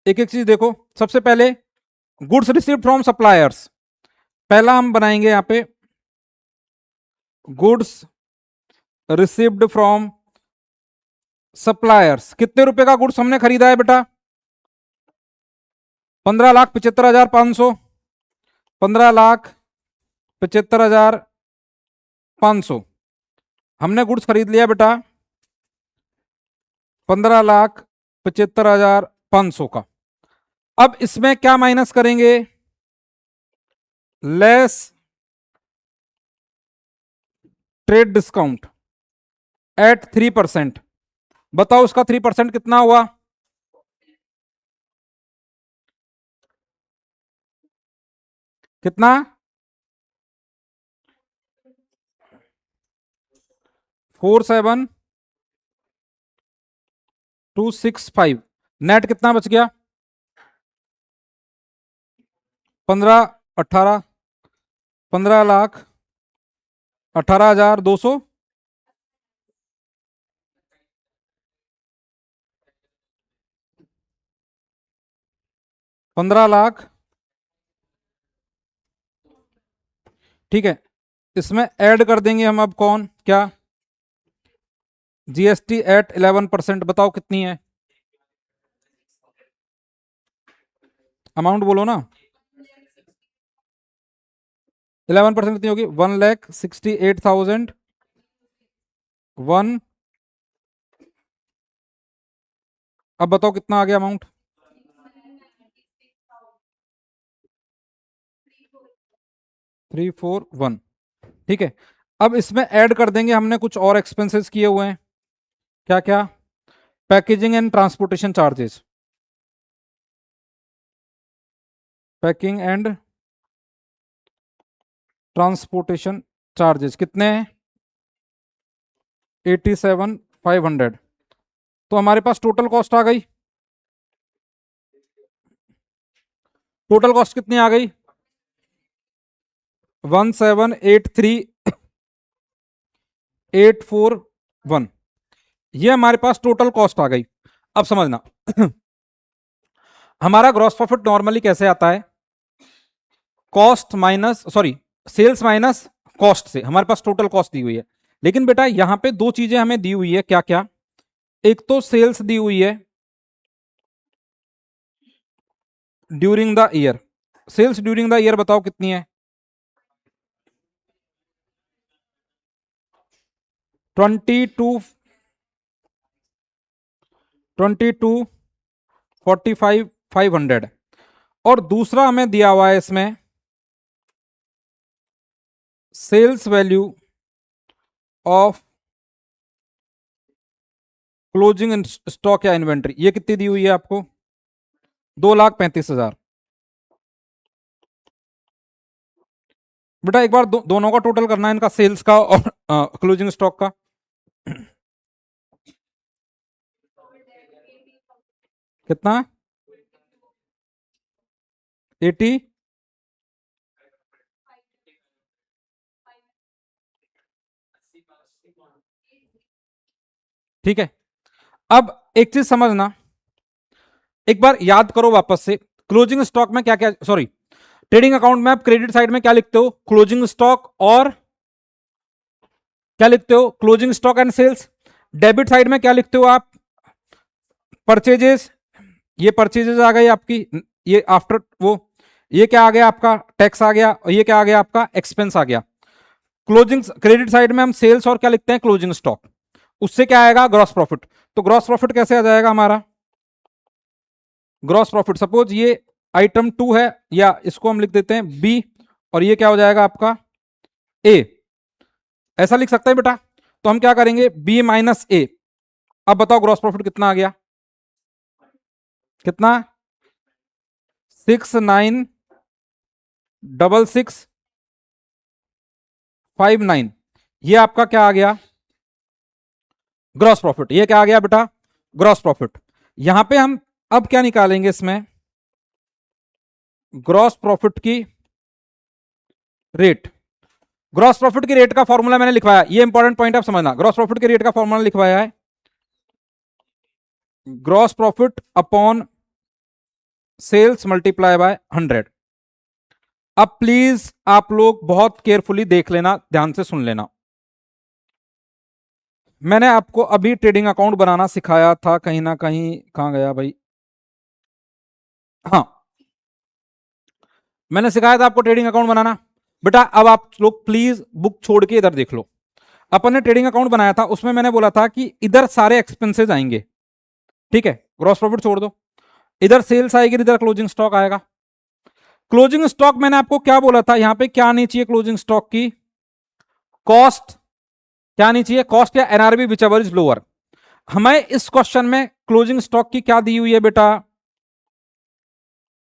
एक एक चीज देखो। सबसे पहले गुड्स रिसीव्ड फ्रॉम सप्लायर्स, पहला हम बनाएंगे यहां पे गुड्स रिसीव्ड फ्रॉम सप्लायर्स। कितने रुपए का गुड्स हमने खरीदा है बेटा? 15,75,500। 15,75,500 हमने गुड्स खरीद लिया बेटा, 15,75,500 का। अब इसमें क्या माइनस करेंगे? Less trade discount at 3%। बताओ उसका 3% कितना हुआ? कितना? 47,265। नेट कितना बच गया? 15 18 15,18,200। 15 लाख, ठीक है। इसमें ऐड कर देंगे हम अब कौन क्या? GST at 11%। बताओ कितनी है अमाउंट? बोलो ना। 11% कितनी होगी? 1,68,000 अब बताओ कितना आ गया अमाउंट? 341। ठीक है। अब इसमें ऐड कर देंगे हमने कुछ और एक्सपेंसेस किए हुए हैं। क्या क्या? Packaging and transportation charges. Packing and transportation charges कितने हैं? 87,500। तो हमारे पास टोटल कॉस्ट आ गई। टोटल कॉस्ट कितनी आ गई? 17,83,841। ये हमारे पास टोटल कॉस्ट आ गई। अब समझना हमारा ग्रॉस प्रॉफिट नॉर्मली कैसे आता है? Cost minus, sorry, sales minus cost से। हमारे पास टोटल कॉस्ट दी हुई है, लेकिन बेटा यहां पे दो चीजें हमें दी हुई है। क्या क्या? एक तो सेल्स दी हुई है during the year. Sales during the year बताओ कितनी है? 22,45,500। और दूसरा हमें दिया हुआ है इसमें sales value of closing stock या इन्वेंट्री। ये कितनी दी हुई है आपको? 2,35,000। बेटा एक बार दोनों का टोटल करना है, इनका सेल्स का और क्लोजिंग स्टॉक का। कितना? 80। ठीक है। अब एक चीज समझना, एक बार याद करो वापस से। क्लोजिंग स्टॉक में क्या क्या, सॉरी, ट्रेडिंग अकाउंट में आप क्रेडिट साइड में क्या लिखते हो? क्लोजिंग स्टॉक और क्या लिखते हो? Closing stock and sales. Debit side में क्या लिखते हो आप? परचेजेस। ये परचेजेस आ गई आपकी, ये आफ्टर वो, ये क्या आ गया आपका? टैक्स आ गया। और ये क्या आ गया आपका? एक्सपेंस आ गया। क्लोजिंग क्रेडिट साइड में हम सेल्स और क्या लिखते हैं? Closing stock. उससे क्या आएगा? Gross profit. तो ग्रॉस प्रॉफिट कैसे आ जाएगा हमारा? ग्रॉस प्रॉफिट, सपोज ये आइटम 2 है, या इसको हम लिख देते हैं बी, और ये क्या हो जाएगा आपका? ए। ऐसा लिख सकते हैं बेटा। तो हम क्या करेंगे? बी माइनस ए। अब बताओ ग्रॉस प्रॉफिट कितना आ गया? कितना? 69,66,59। ये आपका क्या आ गया? Gross profit. ये क्या आ गया बेटा? Gross profit. यहां पे हम अब क्या निकालेंगे इसमें? ग्रॉस प्रॉफिट की रेट, ग्रॉस प्रॉफिट की रेट का फॉर्मूला मैंने लिखवाया, ये इंपॉर्टेंट पॉइंट आप समझना, ग्रॉस प्रॉफिट की रेट का फॉर्मूला लिखवाया है gross profit upon sales multiply by 100। अब प्लीज आप लोग बहुत केयरफुली देख लेना, ध्यान से सुन लेना। मैंने आपको अभी ट्रेडिंग अकाउंट बनाना सिखाया था, कहीं ना कहीं कहां गया भाई, हाँ मैंने सिखाया था आपको ट्रेडिंग अकाउंट बनाना। बेटा अब आप लोग प्लीज बुक छोड़ के इधर देख लो। अपन ने ट्रेडिंग अकाउंट बनाया था, उसमें मैंने बोला था कि इधर सारे एक्सपेंसेस आएंगे, ठीक है, ग्रॉस प्रॉफिट छोड़ दो, इधर सेल्स आएगी, इधर क्लोजिंग स्टॉक आएगा। क्लोजिंग स्टॉक मैंने आपको क्या बोला था, यहां पे क्या आनी चाहिए क्लोजिंग स्टॉक की, कॉस्ट, क्या आनी चाहिए, कॉस्ट या NRB which ever is lower. हमें इस क्वेश्चन में क्लोजिंग स्टॉक की क्या दी हुई है बेटा,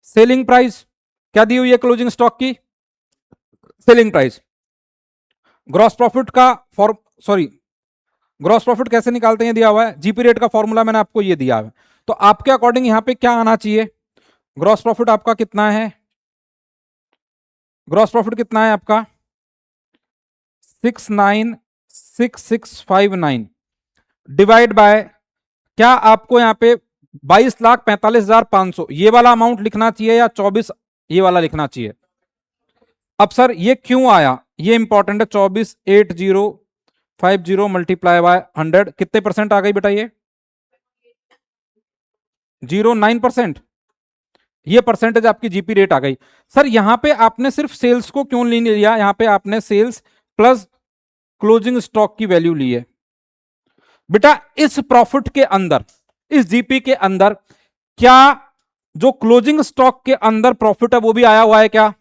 सेलिंग प्राइस, क्या दी हुई है क्लोजिंग स्टॉक की, सेलिंग प्राइस। ग्रॉस प्रॉफिट का फॉर सॉरी ग्रॉस प्रॉफिट कैसे निकालते हैं दिया हुआ है, जीपी रेट का फॉर्मूला मैंने आपको ये दिया है। तो आपके अकॉर्डिंग यहां पे क्या आना चाहिए, ग्रॉस प्रॉफिट आपका कितना है, ग्रॉस प्रॉफिट कितना है आपका 696659 डिवाइड बाय, क्या आपको यहां पे 22,45,500 ये वाला अमाउंट लिखना चाहिए या 24 ये वाला लिखना चाहिए। अब सर ये क्यों आया, ये इंपॉर्टेंट है, 24,8050 मल्टीप्लाई बाय 100 कितने परसेंट आ गई बेटा, ये 0.9%, ये परसेंटेज आपकी जीपी रेट आ गई। सर यहां पे आपने सिर्फ सेल्स को क्यों नहीं लिया, यहां पे आपने सेल्स प्लस क्लोजिंग स्टॉक की वैल्यू ली है। बेटा इस प्रॉफिट के अंदर, इस जीपी के अंदर क्या जो क्लोजिंग स्टॉक के अंदर प्रॉफिट है वो भी आया हुआ है क्या,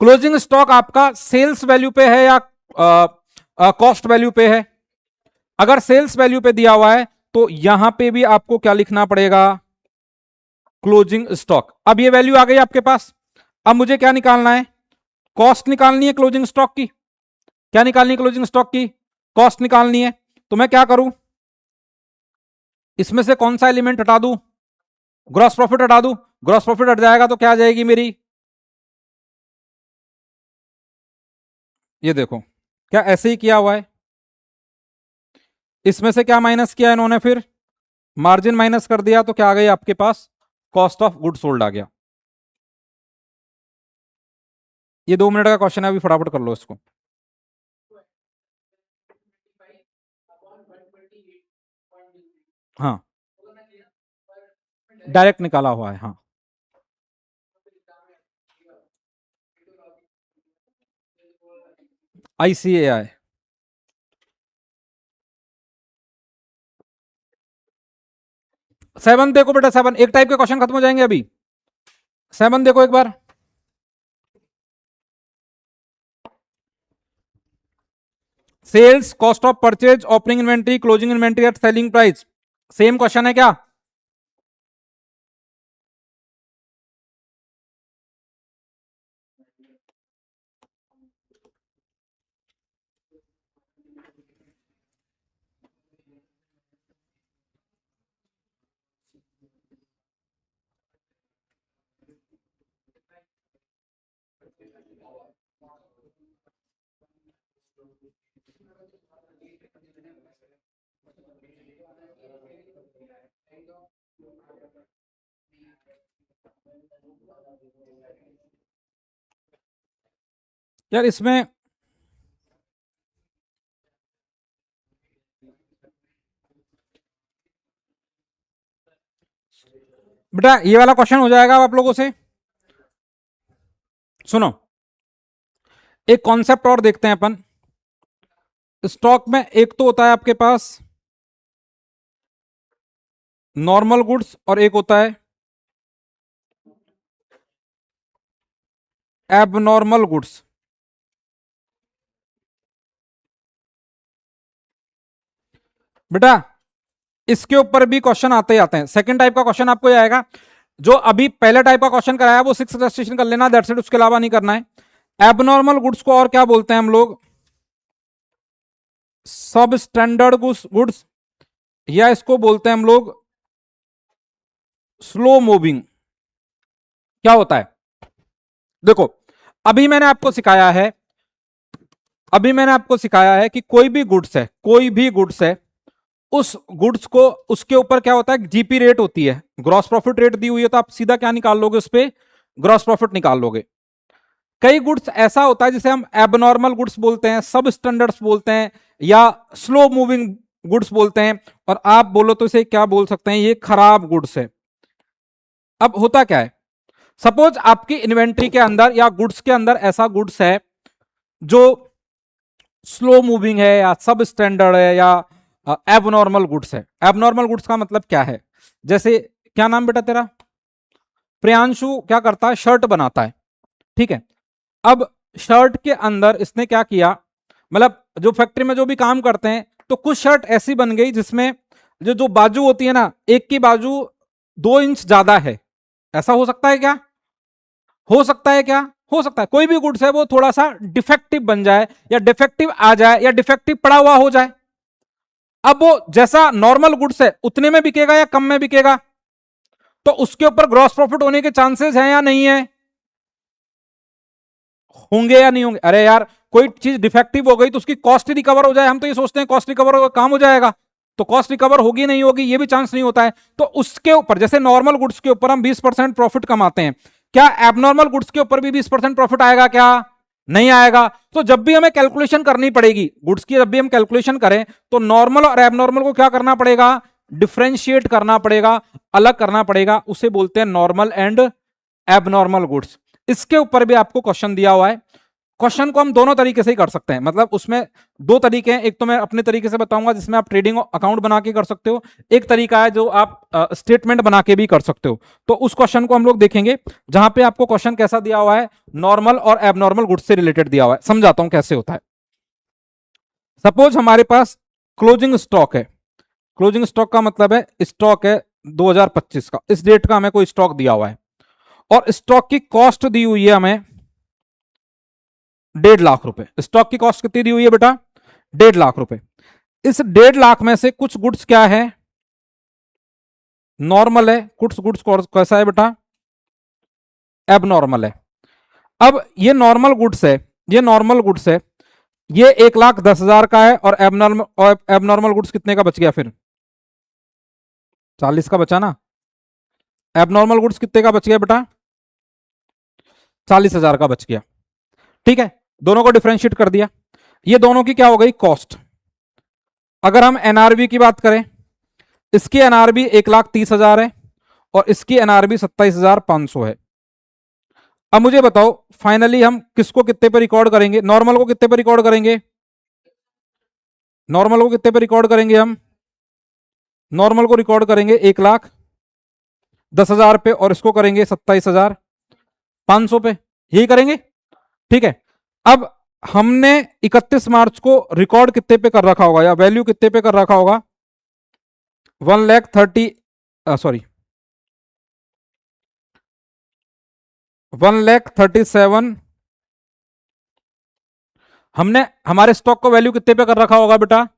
क्लोजिंग स्टॉक आपका सेल्स वैल्यू पे है या कॉस्ट वैल्यू पे है, अगर सेल्स वैल्यू पे दिया हुआ है तो यहां पे भी आपको क्या लिखना पड़ेगा, क्लोजिंग स्टॉक। अब ये वैल्यू आ गई आपके पास, अब मुझे क्या निकालना है, कॉस्ट निकालनी है क्लोजिंग स्टॉक की, क्या निकालनी है क्लोजिंग स्टॉक की, कॉस्ट निकालनी है। तो मैं क्या करूं, इसमें से कौन सा एलिमेंट हटा दूं, ग्रॉस प्रॉफिट हटा दूं, ग्रॉस प्रॉफिट हट जाएगा तो क्या आ जाएगी मेरी, ये देखो क्या ऐसे ही किया हुआ है, इसमें से क्या माइनस किया इन्होंने, फिर मार्जिन माइनस कर दिया, तो क्या आ गई आपके पास, कॉस्ट ऑफ गुड सोल्ड आ गया। ये 2 मिनट का क्वेश्चन है, अभी फटाफट कर लो इसको। हाँ डायरेक्ट निकाला हुआ है, हाँ आईसीएआई। 7 देखो बेटा, 7 एक टाइप के क्वेश्चन खत्म हो जाएंगे अभी, 7 देखो एक बार, sales, cost of purchase, opening inventory, closing inventory at selling price, same question है क्या, यार इसमें बेटा ये वाला क्वेश्चन हो जाएगा आप लोगों से, सुनो एक कॉन्सेप्ट और देखते हैं अपन, स्टॉक में एक तो होता है आपके पास नॉर्मल गुड्स और एक होता है एबनॉर्मल गुड्स। बेटा इसके ऊपर भी क्वेश्चन आते ही आते हैं, सेकंड टाइप का क्वेश्चन आपको ये आएगा, जो अभी पहले टाइप का क्वेश्चन कराया वो 6 रजिस्ट्रेशन कर लेना, दैट्स इट, उसके अलावा नहीं करना है। एबनॉर्मल गुड्स को और क्या बोलते हैं हम लोग, सब स्टैंडर्ड गुड्स, या इसको बोलते हैं हम लोग स्लो मूविंग। क्या होता है देखो, अभी मैंने आपको सिखाया है अभी मैंने आपको सिखाया है कि कोई भी गुड्स है, उस गुड्स को, उसके ऊपर क्या होता है, जीपी रेट होती है, ग्रॉस प्रॉफिट रेट दी हुई है, तो आप सीधा क्या निकाल लोगे, उस पे ग्रॉस प्रॉफिट निकाल लोगे। कई गुड्स ऐसा होता है जिसे हम एबनॉर्मल गुड्स बोलते हैं, सब स्टैंडर्ड्स बोलते हैं, या स्लो मूविंग गुड्स बोलते हैं, और आप बोलो तो इसे क्या बोल सकते हैं, ये खराब गुड्स है। अब होता क्या है, सपोज आपकी इन्वेंट्री के अंदर या गुड्स के अंदर ऐसा गुड्स है जो स्लो मूविंग है, या सब स्टैंडर्ड है, या एबनॉर्मल गुड्स है। एबनॉर्मल गुड्स का मतलब क्या है, जैसे क्या नाम बेटा तेरा, प्रियांशु क्या करता है, शर्ट बनाता है, ठीक है। अब शर्ट के अंदर इसने क्या किया, मतलब जो फैक्ट्री में जो भी काम करते हैं, तो कुछ शर्ट ऐसी बन गई जिसमें जो जो बाजू होती है ना, एक की बाजू 2 इंच ज्यादा है। ऐसा हो सकता है क्या, हो सकता है क्या, हो सकता है। कोई भी गुड्स है वो थोड़ा सा डिफेक्टिव बन जाए, या डिफेक्टिव आ जाए, या डिफेक्टिव पड़ा हुआ हो जाए। अब वो जैसा नॉर्मल गुड्स है उतने में बिकेगा या कम में बिकेगा, तो उसके ऊपर ग्रॉस प्रॉफिट होने के चांसेस हैं या नहीं है, होंगे या नहीं होंगे। अरे यार, कोई चीज डिफेक्टिव हो गई तो उसकी कॉस्ट रिकवर हो जाए, हम तो ये सोचते हैं कॉस्ट रिकवर होगा काम हो जाएगा, तो कॉस्ट रिकवर होगी नहीं होगी ये भी चांस नहीं होता है। तो उसके ऊपर, जैसे नॉर्मल गुड्स के ऊपर हम 20% प्रॉफिट कमाते हैं, क्या एबनॉर्मल गुड्स के ऊपर भी 20% प्रॉफिट आएगा क्या, नहीं आएगा। तो जब भी हमें कैलकुलेशन करनी पड़ेगी गुड्स की, जब भी हम कैलकुलेशन करें, तो नॉर्मल और एबनॉर्मल को क्या करना पड़ेगा, डिफ्रेंशिएट करना पड़ेगा, अलग करना पड़ेगा, उसे बोलते हैं नॉर्मल एंड एबनॉर्मल गुड्स। इसके ऊपर भी आपको क्वेश्चन दिया हुआ है। क्वेश्चन को हम दोनों तरीके से ही कर सकते हैं, मतलब उसमें 2 तरीके हैं, एक तो मैं अपने तरीके से बताऊंगा जिसमें आप ट्रेडिंग अकाउंट बना के कर सकते हो, एक तरीका है जो आप स्टेटमेंट बना के भी कर सकते हो। तो उस क्वेश्चन को हम लोग देखेंगे जहां पे आपको क्वेश्चन कैसा दिया हुआ है, नॉर्मल और एबनॉर्मल गुड्स से रिलेटेड दिया हुआ है। समझाता हूं कैसे होता है। सपोज हमारे पास क्लोजिंग स्टॉक है, क्लोजिंग स्टॉक का मतलब है स्टॉक है 2025 का, इस डेट का हमें कोई स्टॉक दिया हुआ है, और स्टॉक की कॉस्ट दी हुई है हमें 1.5 लाख रुपए। स्टॉक की कॉस्ट कितनी दी हुई है बेटा, 1.5 लाख रुपए। इस 1.5 लाख में से कुछ गुड्स क्या है, नॉर्मल है, कुछ गुड्स कैसा है बेटा, एबनॉर्मल है। अब ये नॉर्मल गुड्स है, ये नॉर्मल गुड्स है, ये 1,10,000 का है, और एबनॉर्मल गुड्स कितने का बच गया फिर, 40 का बचा ना। एबनॉर्मल गुड्स कितने का बच गया बेटा, 40,000 का बच गया, ठीक है। दोनों को डिफरेंशिएट कर दिया, ये दोनों की क्या हो गई, कॉस्ट। अगर हम एनआरबी की बात करें, इसकी एनआरबी 1,30,000 है, और इसकी एनआरबी 27,500 है। अब मुझे बताओ फाइनली हम किसको कितने पे रिकॉर्ड करेंगे, नॉर्मल को कितने पे रिकॉर्ड करेंगे, नॉर्मल को कितने पे रिकॉर्ड करेंगे हम, नॉर्मल को रिकॉर्ड करेंगे 1,10,000 पे, और इसको करेंगे 27,500 पे, यही करेंगे, ठीक है। अब हमने 31 मार्च को रिकॉर्ड कितने पे कर रखा होगा, या वैल्यू कितने पे कर रखा होगा, 1,30,000 सॉरी 1,37,000। हमने हमारे स्टॉक को वैल्यू कितने पे कर रखा होगा बेटा,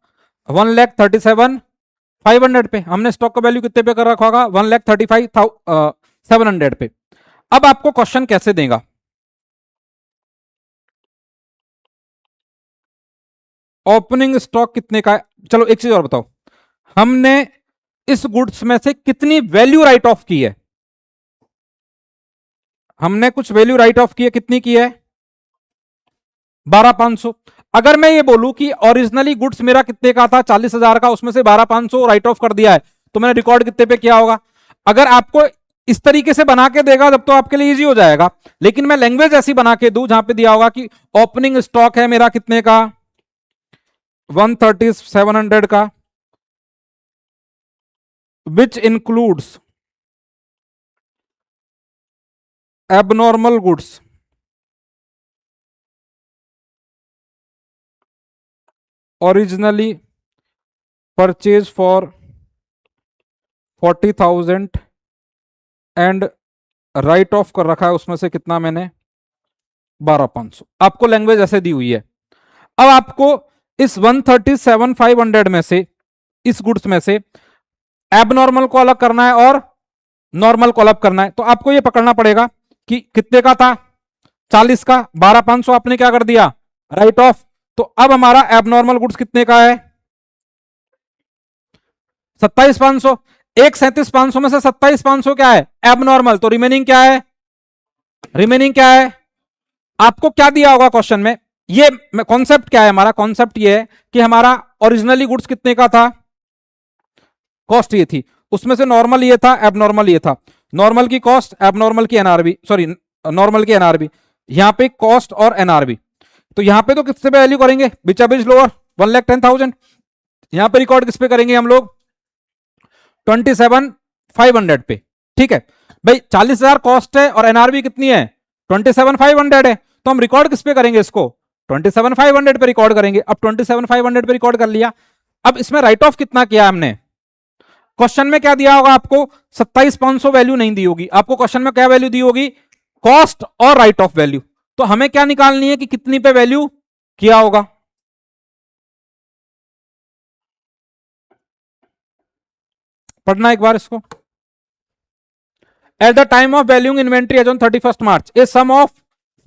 1,37,500 पे। हमने स्टॉक का वैल्यू कितने पे कर रखा होगा, 1,35,700 पे। अब आपको क्वेश्चन कैसे देगा, ओपनिंग स्टॉक कितने का है। चलो एक चीज और बताओ, हमने इस गुड्स में से कितनी वैल्यू राइट ऑफ की है, हमने कुछ वैल्यू राइट ऑफ की है, कितनी की है, 12,500। अगर मैं ये बोलूं कि ओरिजिनली गुड्स मेरा कितने का था, 40,000 का, उसमें से 12,500 राइट ऑफ कर दिया है, तो मैंने रिकॉर्ड कितने पे किया होगा। अगर आपको इस तरीके से बना के देगा तब तो आपके लिए इजी हो जाएगा, लेकिन मैं लैंग्वेज ऐसी बना के दूं जहां पे दिया होगा कि ओपनिंग स्टॉक है मेरा कितने का, 1,30,700 का, which includes abnormal goods originally purchase for 40,000 and right of कर रखा है उसमें से कितना मैंने, 12,500। आपको लैंग्वेज ऐसे दी हुई है। अब आपको इस 1,37,500 में से, इस गुड्स में से एबनॉर्मल को अलग करना है और नॉर्मल को अलग करना है, तो आपको ये पकड़ना पड़ेगा कि कितने का था, 40 का 12,500 आपने क्या कर दिया, राइट ऑफ। तो अब हमारा एबनॉर्मल गुड्स कितने का है, 27,500। एक 37,500 में से 27,500 क्या है, एबनॉर्मल। तो रिमेनिंग क्या है, रिमेनिंग क्या है, आपको क्या दिया होगा क्वेश्चन में, ये कॉन्सेप्ट क्या है हमारा, कॉन्सेप्ट ये है कि हमारा ओरिजिनली गुड्स कितने का था, कॉस्ट ये थी, उसमें से नॉर्मल ये था, एबनॉर्मल ये था। नॉर्मल की कॉस्ट, एबनॉर्मल की एनआरबी, सॉरी नॉर्मल की एनआरबी, यहां पे कॉस्ट और एनआरबी। तो यहां पे तो किससे पे वैल्यू करेंगे, बिचा बिच लोअर 1,10,000। यहां पे रिकॉर्ड किस पे करेंगे हम लोग, 27,500 पे। ठीक है भाई, 40,000 कॉस्ट है और एनआरबी कितनी है, 27,500 है, तो हम रिकॉर्ड किस पे करेंगे इसको, 27,500 पे रिकॉर्ड करेंगे। अब 27,500 पे रिकॉर्ड कर लिया, अब इसमें राइट ऑफ कितना किया हमने, क्वेश्चन में क्या दिया होगा आपको, 27,500 वैल्यू नहीं दी होगी आपको, क्वेश्चन में क्या वैल्यू दी होगी, कॉस्ट और राइट ऑफ वैल्यू। तो हमें क्या निकालनी है कि कितनी पे वैल्यू किया होगा, पढ़ना एक बार इसको। At the time of valuing inventory as on 31st March a sum of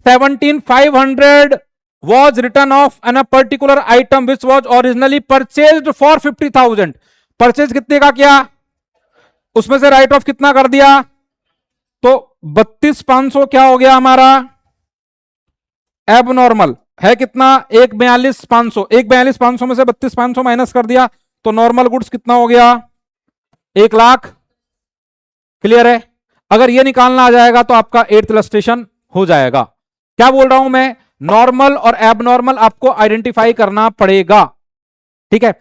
17,500 was written off on a particular item which was originally purchased for 50,000। Purchase कितने का किया, उसमें से राइट ऑफ कितना कर दिया, तो 32,500 क्या हो गया हमारा, एबनॉर्मल है कितना, 1,42,500, 1,42,500 में से 32,500 माइनस कर दिया, तो नॉर्मल गुड्स कितना हो गया, 1,00,000। क्लियर है, अगर ये निकालना आ जाएगा तो आपका 8th इलस्ट्रेशन हो जाएगा। क्या बोल रहा हूं मैं, नॉर्मल और एबनॉर्मल आपको आइडेंटिफाई करना पड़ेगा। ठीक है,